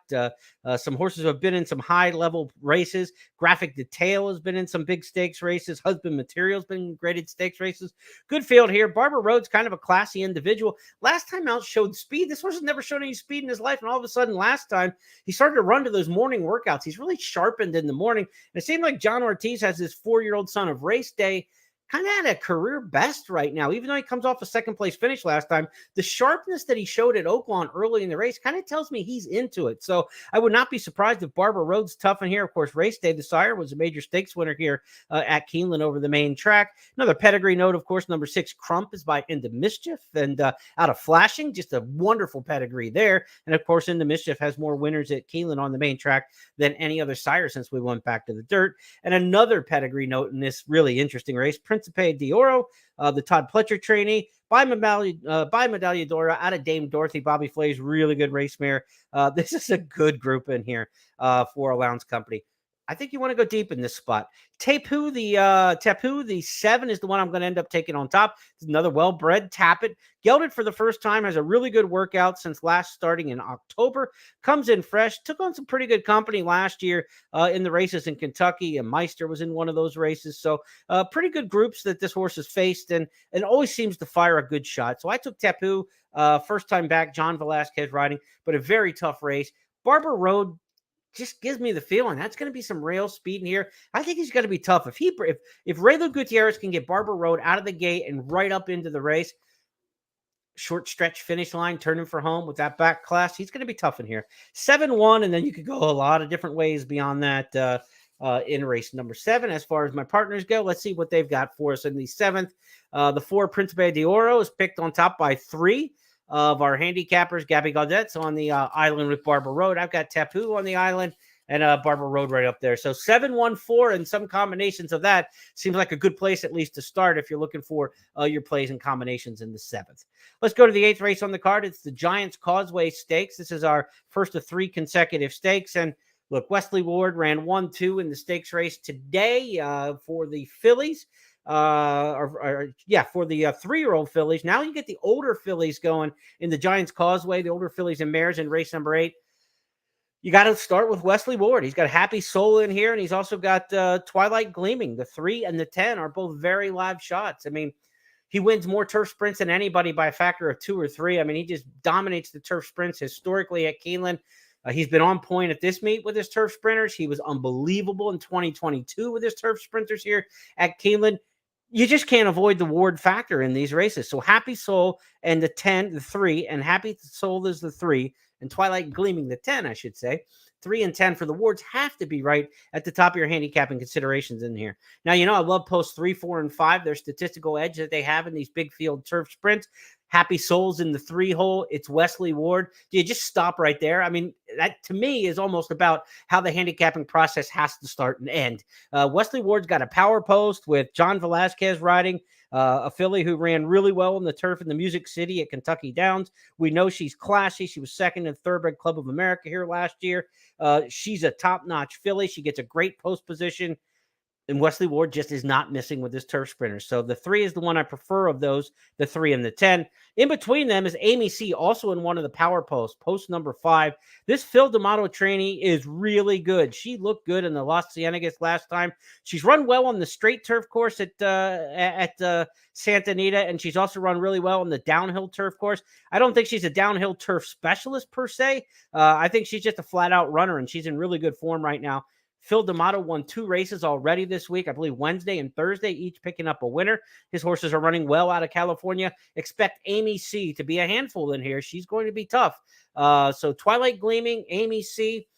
Some horses who have been in some high level races. Graphic Detail has been in some big stakes races. Husband Material's been in graded stakes races. Good field here. Barber Road's kind of a classy individual. Last time out showed speed. This horse has never shown any speed in his life, and all of a sudden last time he started to run to those morning workouts. He's really sharpened in the morning. And it seemed like John Ortiz has his 4-year-old son of race day kind of at a career best right now. Even though he comes off a second-place finish last time, the sharpness that he showed at Oaklawn early in the race kind of tells me he's into it. So I would not be surprised if Barber Road's tough in here. Of course, Race Day, the sire, was a major stakes winner here at Keeneland over the main track. Another pedigree note, of course, number 6, Crump, is by Into Mischief. And out of Flashing, just a wonderful pedigree there. And, of course, Into Mischief has more winners at Keeneland on the main track than any other sire since we went back to the dirt. And another pedigree note in this really interesting race, Principe d'Oro, the Todd Pletcher trainee, by Medaglia d'Oro out of Dame Dorothy. Bobby Flay's really good race mare. This is a good group in here for Allowance Company. I think you want to go deep in this spot. Tapu, the 7 is the one I'm going to end up taking on top. It's another well-bred Tappet. Gelded for the first time, has a really good workout since last starting in October. Comes in fresh. Took on some pretty good company last year in the races in Kentucky, and Meister was in one of those races. So pretty good groups that this horse has faced, and always seems to fire a good shot. So I took Tapu, first time back, John Velasquez riding, but a very tough race. Barber Road just gives me the feeling that's going to be some rail speed in here. I think he's going to be tough. If Raylo Gutierrez can get Barber Road out of the gate and right up into the race, short stretch finish line, turning for home with that back class, he's going to be tough in here. 7-1, and then you could go a lot of different ways beyond that in race number 7. As far as my partners go, let's see what they've got for us in the 7th. The 4, Principe d'Oro, is picked on top by 3 of our handicappers. Gabby Gaudet's on the island with Barber Road. I've got Tapu on the island, and Barber Road right up there. So 7-1-4 and some combinations of that seems like a good place at least to start if you're looking for your plays and combinations in the 7th. Let's go to the 8th race on the card. It's the Giants Causeway Stakes. This is our first of 3 consecutive stakes. And look, Wesley Ward ran 1-2 in the stakes race today for the fillies. For the 3-year-old fillies. Now you get the older fillies going in the Giants Causeway, the older fillies and mares in race number 8. You got to start with Wesley Ward. He's got Happy Soul in here, and he's also got Twilight Gleaming. The 3 and the 10 are both very live shots. I mean, he wins more turf sprints than anybody by a factor of 2 or 3. I mean, he just dominates the turf sprints historically at Keeneland. He's been on point at this meet with his turf sprinters. He was unbelievable in 2022 with his turf sprinters here at Keeneland. You just can't avoid the Ward factor in these races. So Happy Soul and the 10, the 3, and Happy Soul is the 3, and Twilight Gleaming the 10, I should say. 3 and 10 for the Wards have to be right at the top of your handicapping considerations in here. Now, I love post 3, 4, and 5. Their statistical edge that they have in these big field turf sprints. Happy Souls in the 3 hole. It's Wesley Ward. Do you just stop right there? I mean, that to me is almost about how the handicapping process has to start and end. Wesley Ward's got a power post with John Velasquez riding, a filly who ran really well in the turf in the Music City at Kentucky Downs. We know she's classy. She was second in Thoroughbred Club of America here last year. She's a top-notch filly. She gets a great post position. And Wesley Ward just is not missing with his turf sprinters. So the 3 is the one I prefer of those, the 3 and the 10. In between them is Amy C, also in one of the power posts, post number 5. This Phil D'Amato trainee is really good. She looked good in the Las Ciénegas last time. She's run well on the straight turf course at Santa Anita, and she's also run really well on the downhill turf course. I don't think she's a downhill turf specialist per se. I think she's just a flat-out runner, and she's in really good form right now. Phil D'Amato won 2 races already this week. I believe Wednesday and Thursday, each picking up a winner. His horses are running well out of California. Expect Amy C to be a handful in here. She's going to be tough. So Twilight Gleaming, Amy C.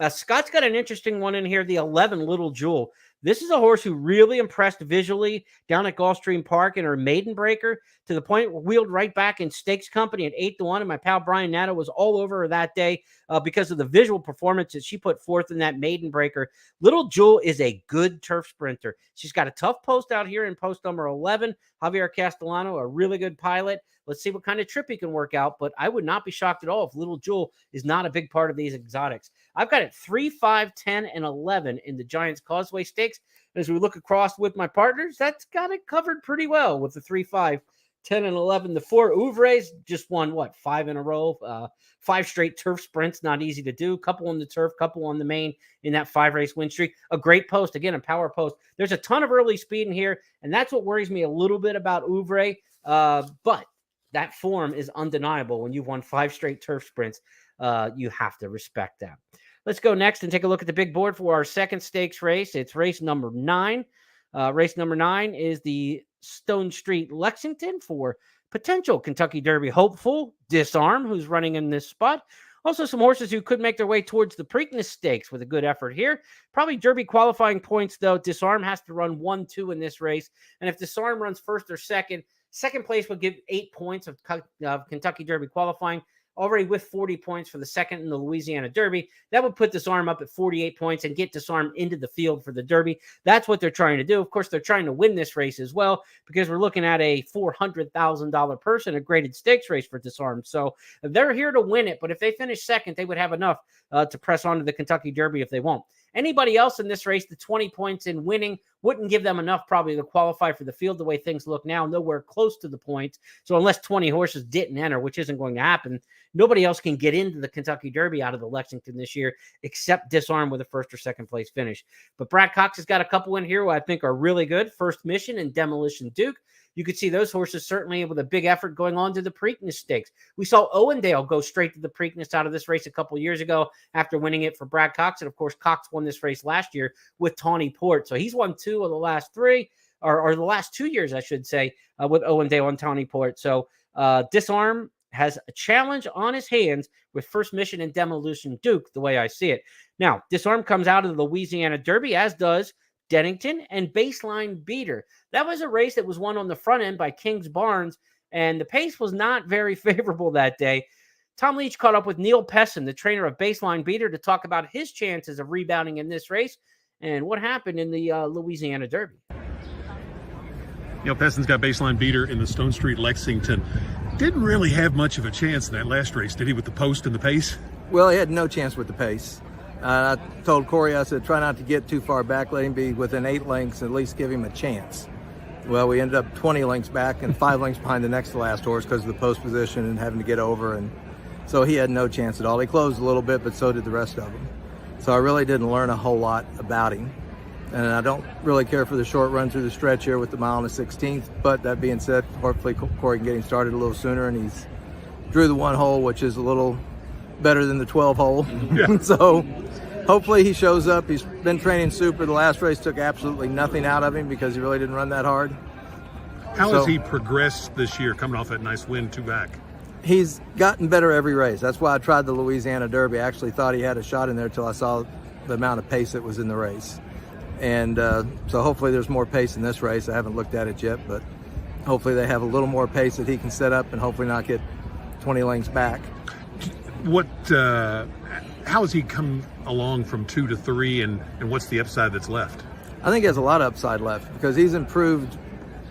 Scott's got an interesting one in here, the 11 Little Jewel. This is a horse who really impressed visually down at Gulfstream Park in her maiden breaker to the point where wheeled right back in stakes company at 8-1. And my pal Brian Nato was all over her that day because of the visual performance that she put forth in that maiden breaker. Little Jewel is a good turf sprinter. She's got a tough post out here in post number 11. Javier Castellano, a really good pilot. Let's see what kind of trip he can work out, but I would not be shocked at all if Little Jewel is not a big part of these exotics. I've got it 3, 5, 10, and 11 in the Giants Causeway Stakes. As we look across with my partners, that's got it covered pretty well with the 3, 5, 10, and 11. The 4 Ouvres just won, 5 in a row? 5 straight turf sprints, not easy to do. Couple on the turf, couple on the main in that 5-race win streak. A great post, again, a power post. There's a ton of early speed in here, and that's what worries me a little bit about Ouvre. But that form is undeniable. When you've won 5 straight turf sprints, you have to respect that. Let's go next and take a look at the big board for our second stakes race. It's race number 9. Race number 9 is the Stone Street Lexington for potential Kentucky Derby hopeful Disarm, who's running in this spot. Also some horses who could make their way towards the Preakness Stakes with a good effort here. Probably Derby qualifying points, though. Disarm has to run 1-2 in this race. And if Disarm runs first or second place would give 8 points of Kentucky Derby qualifying. Already with 40 points for the second in the Louisiana Derby. That would put Disarm up at 48 points and get Disarm into the field for the Derby. That's what they're trying to do. Of course, they're trying to win this race as well because we're looking at a $400,000 purse in a graded stakes race for Disarm. So they're here to win it, but if they finish second, they would have enough to press on to the Kentucky Derby if they won't. Anybody else in this race, the 20 points in winning wouldn't give them enough probably to qualify for the field the way things look now, nowhere close to the points. So unless 20 horses didn't enter, which isn't going to happen, nobody else can get into the Kentucky Derby out of the Lexington this year except Disarm with a first or second place finish. But Brad Cox has got a couple in here who I think are really good. First Mission and Demolition Duke. You could see those horses certainly with a big effort going on to the Preakness Stakes. We saw Owendale go straight to the Preakness out of this race a couple years ago after winning it for Brad Cox. And, of course, Cox won this race last year with Tawny Port. So he's won 2 of the last 3, or the last 2 years, I should say, with Owendale and Tawny Port. So Disarm has a challenge on his hands with First Mission and Demolition Duke, the way I see it. Now, Disarm comes out of the Louisiana Derby, as does Dennington and Baseline Beater. That was a race that was won on the front end by Kings Barnes, and the pace was not very favorable that day. Tom Leach caught up with Neil Pessin, the trainer of Baseline Beater, to talk about his chances of rebounding in this race and what happened in the Louisiana Derby. Neil Pessin's got Baseline Beater in the Stone Street Lexington. Didn't really have much of a chance in that last race, did he, with the post and the pace? Well, he had no chance with the pace. I told Corey, I said, try not to get too far back, let him be within 8 lengths, at least give him a chance. Well, we ended up 20 lengths back and 5 lengths behind the next to last horse because of the post position and having to get over, and so he had no chance at all. He closed a little bit, but so did the rest of them. So I really didn't learn a whole lot about him. And I don't really care for the short run through the stretch here with the mile and a 16th. But that being said, hopefully Corey can get him started a little sooner. And he's drew the 1 hole, which is a little better than the 12 hole. Yeah. So hopefully he shows up. He's been training super. The last race took absolutely nothing out of him because he really didn't run that hard. How has he progressed this year, coming off that nice win 2 back? He's gotten better every race. That's why I tried the Louisiana Derby. I actually thought he had a shot in there till I saw the amount of pace that was in the race. And so hopefully there's more pace in this race. I haven't looked at it yet, but hopefully they have a little more pace that he can set up and hopefully not get 20 lengths back. How has he come along from 2 to 3, and what's the upside that's left? I think he has a lot of upside left because he's improved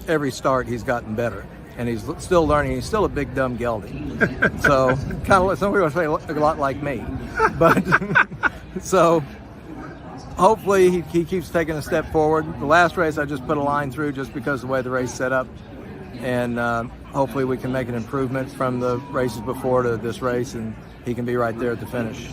every start. He's gotten better, and he's still learning. He's still a big dumb gelding. So kind of some people say a lot like me, but so. Hopefully he keeps taking a step forward. The last race I just put a line through just because of the way the race set up, and hopefully we can make an improvement from the races before to this race, and he can be right there at the finish.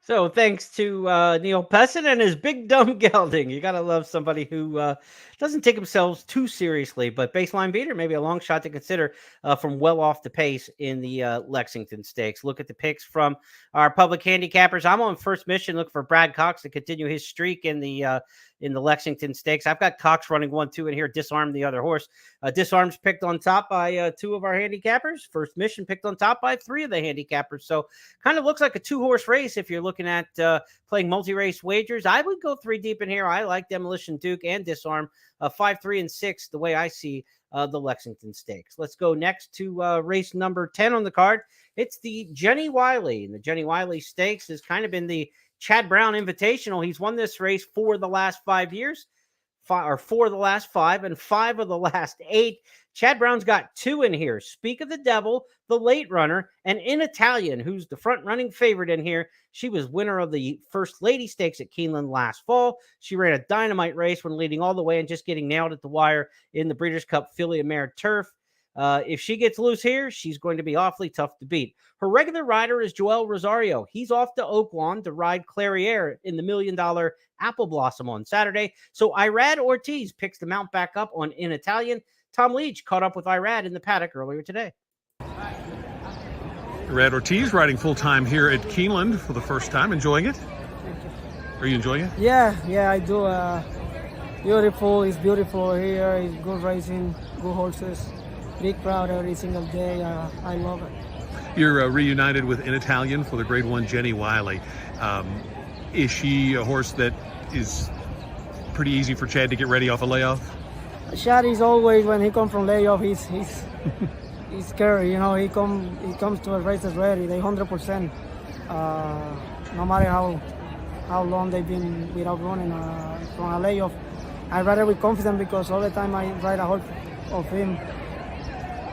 So thanks to Neil Pessin and his big dumb gelding. You got to love somebody who doesn't take themselves too seriously, but Baseline Beater, maybe a long shot to consider from well off the pace in the Lexington Stakes. Look at the picks from our public handicappers. I'm on First Mission. Look for Brad Cox to continue his streak in the Lexington Stakes. I've got Cox running 1-2 in here, Disarm the other horse. Disarm's picked on top by 2 of our handicappers. First Mission picked on top by 3 of the handicappers. So kind of looks like a 2-horse race if you're looking at playing multi-race wagers. I would go 3 deep in here. I like Demolition Duke and Disarm. 5, 3, and 6, the way I see the Lexington Stakes. Let's go next to race number 10 on the card. It's the Jenny Wiley. And the Jenny Wiley Stakes has kind of been the Chad Brown Invitational. He's won this race for the last 5 years, 4 of the last 5, and 5 of the last 8. Chad Brown's got 2 in here. Speak of the Devil, the late runner, and In Italian, who's the front-running favorite in here. She was winner of the First Lady Stakes at Keeneland last fall. She ran a dynamite race when leading all the way and just getting nailed at the wire in the Breeders' Cup Filly Mare Turf. If she gets loose here, she's going to be awfully tough to beat. Her regular rider is Joel Rosario. He's off to Oaklawn to ride Clairiere in the $1 Million Apple Blossom on Saturday. So Irad Ortiz picks the mount back up on In Italian. Tom Leach caught up with Irad in the paddock earlier today. Irad Ortiz riding full-time here at Keeneland for the first time. Enjoying it? Are you enjoying it? Yeah, I do. Beautiful. It's beautiful here. It's good racing, good horses. Big crowd every single day. I love it. You're reunited with In Italian for the Grade 1 Jenny Wiley. Is she a horse that is pretty easy for Chad to get ready off a layoff? Chad is always, when he comes from layoff, he's scary. You know, he comes to a races ready. They 100%. No matter how long they've been without running from a layoff, I ride it with confidence because all the time I ride a horse of him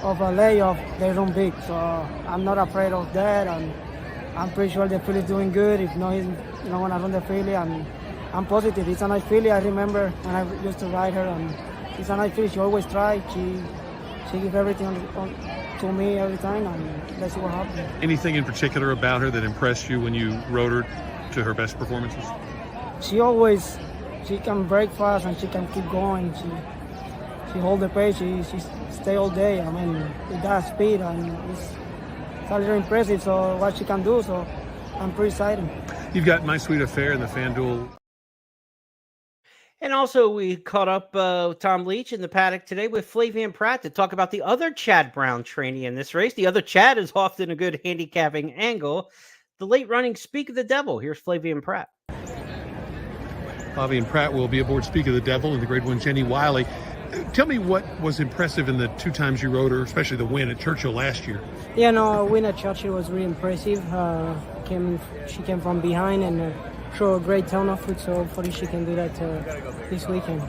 of a layoff, they run big. So I'm not afraid of that, and I'm pretty sure the filly's doing good. If not, he's not gonna run the filly, and I'm positive. It's a nice filly. I remember when I used to ride her, and it's a nice filly. She always tried. She gives everything to me every time, and let's see what happens. Anything in particular about her that impressed you when you rode her to her best performances? She can break fast and she can keep going. She hold the pace. She stay all day. I mean, with that speed, and it's a little impressive. So what she can do. So I'm pretty excited. You've got My Sweet Affair in the FanDuel. And also, we caught up Tom Leach in the paddock today with Flavian Pratt to talk about the other Chad Brown trainee in this race. The other Chad is often a good handicapping angle. The late running Speak of the Devil. Here's Flavian Pratt. Flavian Pratt will be aboard Speak of the Devil in the Grade 1 Jenny Wiley. Tell me what was impressive in the 2 times you rode her, especially the win at Churchill last year. Yeah, no, win at Churchill was really impressive. She came from behind and showed a great turn of foot, so hopefully she can do that this weekend.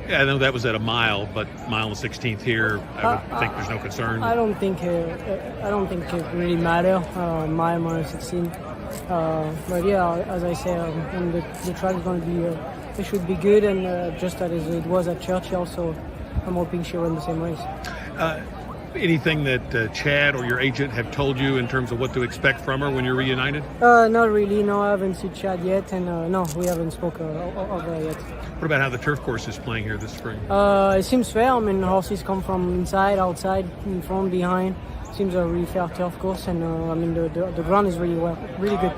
Yeah, I know that was at a mile, but mile and 16th here, I would think there's no concern. I don't think it really matter. Mile 16. But yeah, as I say, the track is going to be, it should be good, and just as it was at Churchill. So I'm hoping she'll run the same race. Anything that Chad or your agent have told you in terms of what to expect from her when you're reunited? Not really. No, I haven't seen Chad yet, and no, we haven't spoken of her yet. What about how the turf course is playing here this spring? It seems fair. I mean, horses come from inside, outside, in front, behind. Seems a really fair turf course, and I mean the ground is really good.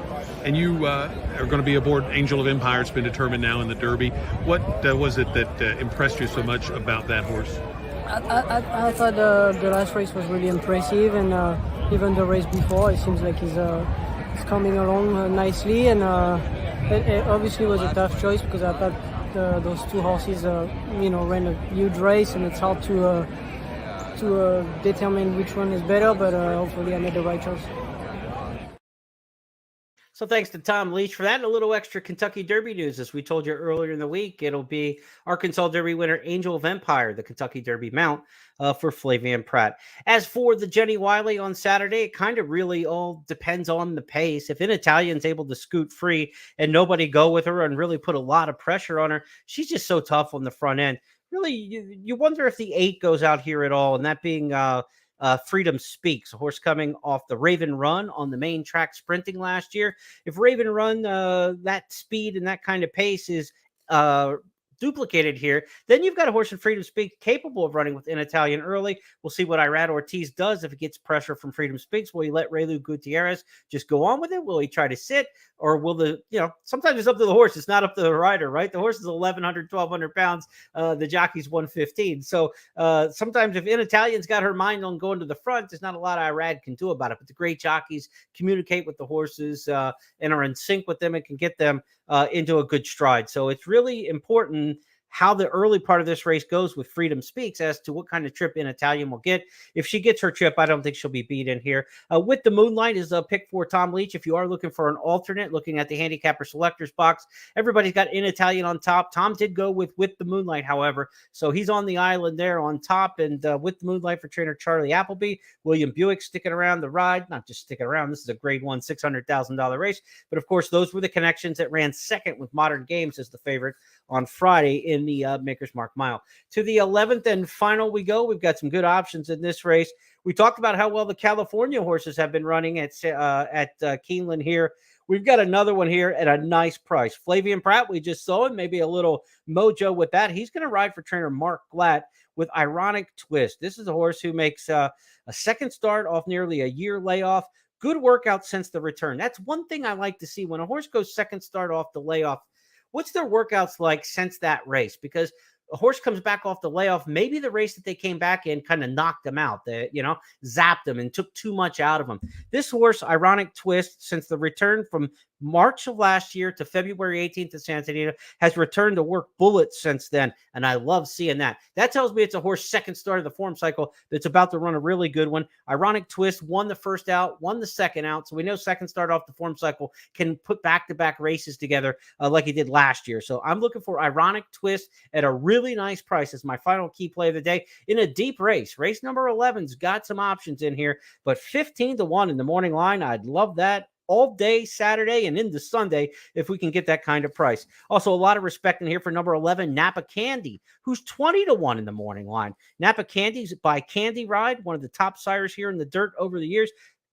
And you are going to be aboard Angel of Empire. It's been determined now in the Derby. What was it that impressed you so much about that horse? I thought the last race was really impressive, and even the race before, it seems like he's coming along nicely. And it obviously was a tough choice because I thought those 2 horses, ran a huge race, and it's hard to determine which one is better. But hopefully, I made the right choice. So thanks to Tom Leach for that. And a little extra Kentucky Derby news. As we told you earlier in the week, it'll be Arkansas Derby winner Angel of Empire, the Kentucky Derby mount for Flavien Prat. As for the Jenny Wiley on Saturday, it kind of really all depends on the pace. If an Italian's able to scoot free and nobody go with her and really put a lot of pressure on her, she's just so tough on the front end. Really, you wonder if the 8 goes out here at all, and that being Freedom Speaks, a horse coming off the Raven Run on the main track sprinting last year. If Raven Run, that speed and that kind of pace is duplicated here, then you've got a horse in Freedom Speaks capable of running with an Italian early. We'll see what Irad Ortiz does if it gets pressure from Freedom Speaks. Will he let Relu Gutierrez just go on with it? Will he try to sit? Or will sometimes it's up to the horse. It's not up to the rider, right? The horse is 1,100, 1,200 pounds. The jockey's 115. So sometimes if an Italian's got her mind on going to the front, there's not a lot Irad can do about it. But the great jockeys communicate with the horses and are in sync with them and can get them into a good stride. So it's really important how the early part of this race goes with Freedom Speaks as to what kind of trip an Italian will get. If she gets her trip, I don't think she'll be beaten here. With the Moonlight is a pick for Tom Leach. If you are looking for an alternate, looking at the handicapper selectors box, everybody's got an Italian on top. Tom did go with the Moonlight, however, so he's on the island there on top. And with the Moonlight for trainer Charlie Appleby, William Buick sticking around the ride, not just sticking around. This is a grade 1 $600,000 race, but of course those were the connections that ran second with Modern Games as the favorite on Friday in the Maker's Mark Mile. To the 11th and final we go. We've got some good options in this race. We talked about how well the California horses have been running at Keeneland here. We've got another one here at a nice price. Flavien Prat, we just saw him, maybe a little mojo with that. He's going to ride for trainer Mark Glatt with Ironic Twist. This is a horse who makes a second start off nearly a year layoff. Good workout since the return. That's one thing I like to see when a horse goes second start off the layoff. What's their workouts like since that race? Because a horse comes back off the layoff, maybe the race that they came back in kind of knocked them out, zapped them and took too much out of them. This horse, Ironic Twist, since the return from March of last year to February 18th at Santa Anita, has returned to work bullets since then, and I love seeing that. That tells me it's a horse second start of the form cycle that's about to run a really good one. Ironic Twist won the first out, won the second out, so we know second start off the form cycle can put back-to-back races together like he did last year. So I'm looking for Ironic Twist at a really nice price as my final key play of the day in a deep race. Race number 11's got some options in here, but 15-1 in the morning line, I'd love that all day Saturday and into Sunday if we can get that kind of price. Also, a lot of respect in here for number 11, Napa Candy, who's 20-1 in the morning line. Napa Candy's by Candy Ride, one of the top sires here in the dirt over the years.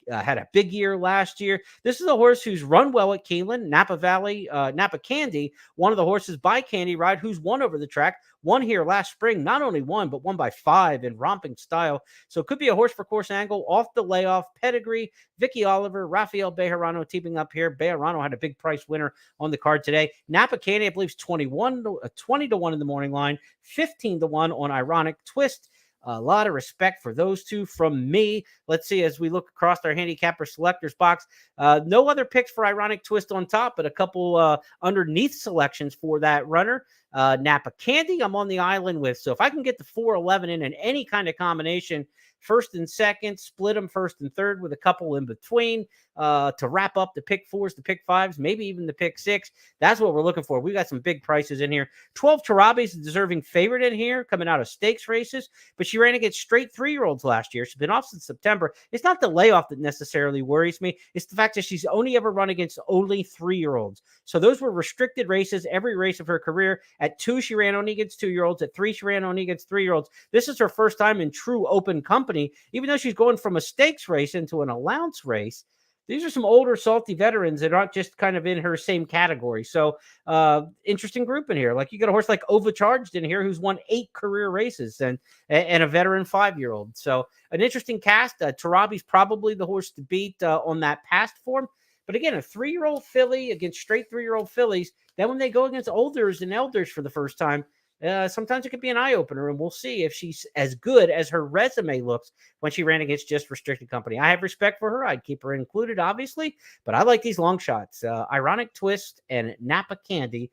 Had a big year last year. This is a horse who's run well at Keeneland, Napa Valley, Napa Candy, one of the horses by Candy Ride who's won over the track. Won here last spring, not only won, but won by 5 in romping style. So it could be a horse for course angle, off the layoff, pedigree, Vicky Oliver, Rafael Bejarano teaming up here. Bejarano had a big price winner on the card today. Napa Candy, I believe, is 20-1 in the morning line, 15-1 on Ironic Twist. A lot of respect for those two from me. Let's see as we look across our handicapper selectors box. No other picks for Ironic Twist on top, but a couple underneath selections for that runner. Napa Candy, I'm on the island with. So if I can get the 4-11 in any kind of combination, first and second, split them first and third with a couple in between to wrap up the pick fours, the pick fives, maybe even the pick six. That's what we're looking for. We got some big prices in here. 12 Tarabi is a deserving favorite in here coming out of stakes races, but she ran against straight 3-year-olds last year. She's been off since September. It's not the layoff that necessarily worries me. It's the fact that she's only ever run against only 3-year-olds. So those were restricted races every race of her career. At 2, she ran only against 2-year-olds. At 3, she ran only against 3-year-olds. This is her first time in true open company, even though she's going from a stakes race into an allowance race. These are some older, salty veterans that aren't just kind of in her same category. So interesting group in here. Like you got a horse like Overcharged in here who's won 8 career races and a veteran 5-year-old. So an interesting cast. Tarabi's probably the horse to beat on that past form. But again, a 3-year-old filly against straight 3-year-old fillies. Then when they go against olders and elders for the first time, sometimes it could be an eye-opener, and we'll see if she's as good as her resume looks when she ran against just restricted company. I have respect for her. I'd keep her included, obviously, but I like these long shots. Ironic Twist and Napa Candy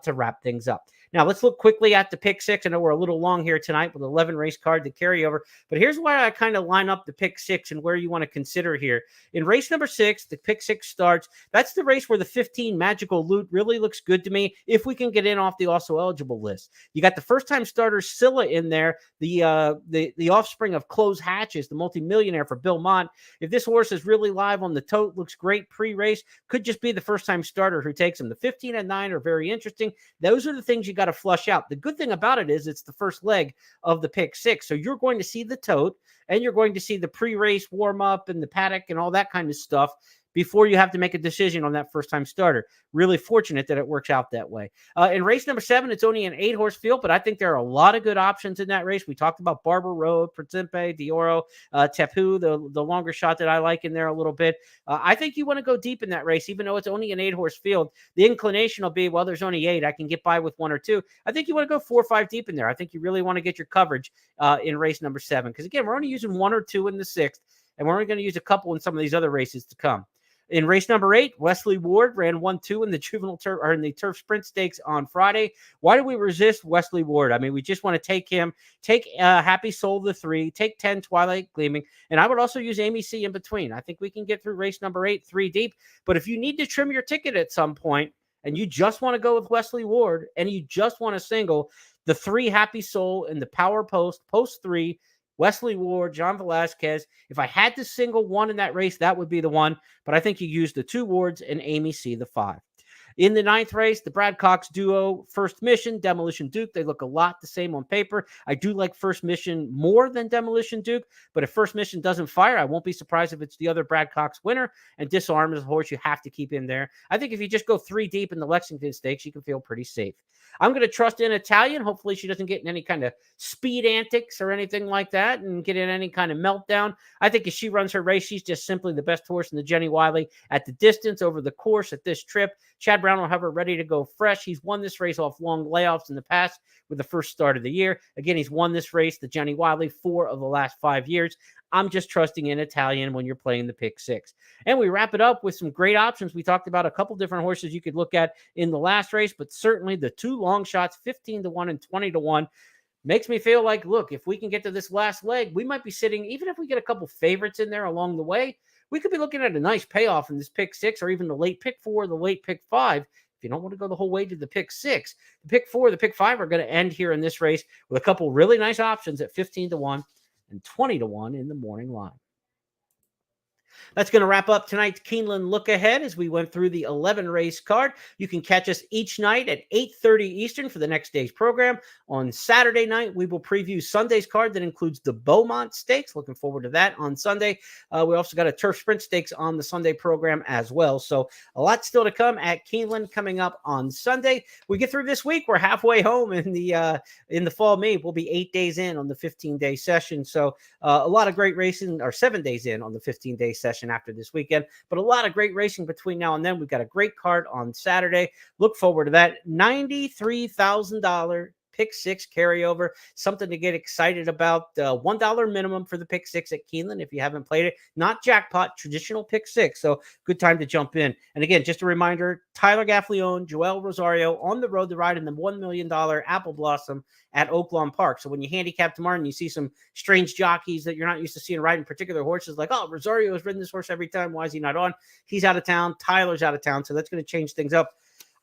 to wrap things up. Now, let's look quickly at the pick six. I know we're a little long here tonight with 11 race card to carry over, but here's why I kind of line up the pick six and where you want to consider here. In race number 6, the pick six starts. That's the race where the 15 Magical Loot really looks good to me if we can get in off the also eligible list. You got the first-time starter Scylla in there, the offspring of Close Hatches, the multimillionaire for Bill Mott. If this horse is really live on the tote, looks great pre-race, could just be the first-time starter who takes him. The 15 and 9 are very interesting. Those are the things you got to flush out. The good thing about it is it's the first leg of the pick six. So you're going to see the tote and you're going to see the pre-race warm-up and the paddock and all that kind of stuff before you have to make a decision on that first-time starter. Really fortunate that it works out that way. In race number 7, it's only an 8-horse field, but I think there are a lot of good options in that race. We talked about Barber Road, Principe, Dioro, Tepu, the longer shot that I like in there a little bit. I think you want to go deep in that race, even though it's only an 8-horse field. The inclination will be, well, there's only 8. I can get by with 1 or 2. I think you want to go 4 or 5 deep in there. I think you really want to get your coverage in race number 7. Because, again, we're only using 1 or 2 in the 6th, and we're only going to use a couple in some of these other races to come. In race number 8, Wesley Ward ran 1-2 in the juvenile turf or in the turf sprint stakes on Friday. Why do we resist Wesley Ward? I mean, we just want to take him, take Happy Soul the 3, take 10 Twilight Gleaming, and I would also use Amy C in between. I think we can get through race number 8 3 deep. But if you need to trim your ticket at some point and you just want to go with Wesley Ward and you just want to single the 3 Happy Soul in the power post 3. Wesley Ward, John Velasquez. If I had to single one in that race, that would be the one. But I think you use the 2 Wards and Amy C, the 5. In the 9th race, the Brad Cox duo, First Mission, Demolition Duke. They look a lot the same on paper. I do like First Mission more than Demolition Duke, but if First Mission doesn't fire, I won't be surprised if it's the other Brad Cox winner, and Disarm is a horse you have to keep in there. I think if you just go 3 deep in the Lexington Stakes, you can feel pretty safe. I'm going to trust in Italian. Hopefully she doesn't get in any kind of speed antics or anything like that and get in any kind of meltdown. I think if she runs her race, she's just simply the best horse in the Jenny Wiley at the distance, over the course, at this trip. Chad Brown will have her ready to go fresh. He's won this race off long layoffs in the past with the first start of the year. Again, he's won this race, the Jenny Wiley, 4 of the last 5 years. I'm just trusting in Italian when you're playing the pick 6. And we wrap it up with some great options. We talked about a couple different horses you could look at in the last race, but certainly the 2 long shots, 15-1 and 20-1, makes me feel like, look, if we can get to this last leg, we might be sitting, even if we get a couple favorites in there along the way, we could be looking at a nice payoff in this pick 6 or even the late pick 4, the late pick 5. If you don't want to go the whole way to the pick 6, the pick 4, the pick 5 are going to end here in this race with a couple really nice options at 15-1 and 20-1 in the morning line. That's going to wrap up tonight's Keeneland Look Ahead as we went through the 11 race card. You can catch us each night at 8:30 Eastern for the next day's program. On Saturday night, we will preview Sunday's card that includes the Beaumont Stakes. Looking forward to that on Sunday. We also got a Turf Sprint Stakes on the Sunday program as well. So a lot still to come at Keeneland coming up on Sunday. We get through this week. We're halfway home in the fall meet. We'll be 8 days in on the 15-day session. So a lot of great racing, or 7 days in on the 15-day session after this weekend, but a lot of great racing between now and then. We've got a great card on Saturday. Look forward to that. $93,000 pick six carryover, something to get excited about. $1 minimum for the pick six at Keeneland if you haven't played it. Not jackpot, traditional pick six. So good time to jump in. And again, just a reminder, Tyler Gaffalione, Joel Rosario on the road to ride in the $1 million Apple Blossom at Oaklawn Park. So when you handicap tomorrow and you see some strange jockeys that you're not used to seeing riding particular horses, like, oh, Rosario has ridden this horse every time. Why is he not on? He's out of town. Tyler's out of town. So that's going to change things up.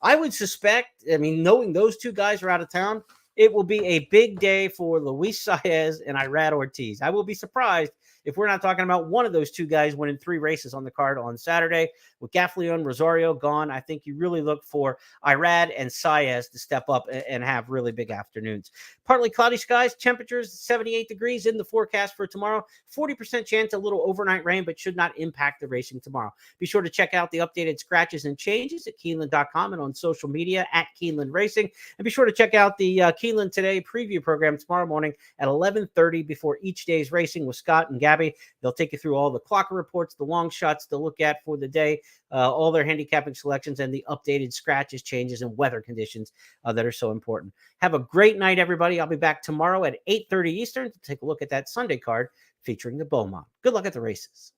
I would suspect, knowing those two guys are out of town, it will be a big day for Luis Saez and Irad Ortiz. I will be surprised if we're not talking about one of those two guys winning 3 races on the card on Saturday. With Gaffalione, Rosario gone, I think you really look for Irad and Saez to step up and have really big afternoons. Partly cloudy skies, temperatures 78 degrees in the forecast for tomorrow. 40% chance a little overnight rain, but should not impact the racing tomorrow. Be sure to check out the updated scratches and changes at Keeneland.com and on social media at Keeneland Racing. And be sure to check out the Keeneland Today preview program tomorrow morning at 11:30 before each day's racing with Scott and Gabby. They'll take you through all the clocker reports, the long shots to look at for the day, all their handicapping selections, and the updated scratches, changes, and weather conditions that are so important. Have a great night, everybody. I'll be back tomorrow at 8:30 Eastern to take a look at that Sunday card featuring the Beaumont. Good luck at the races.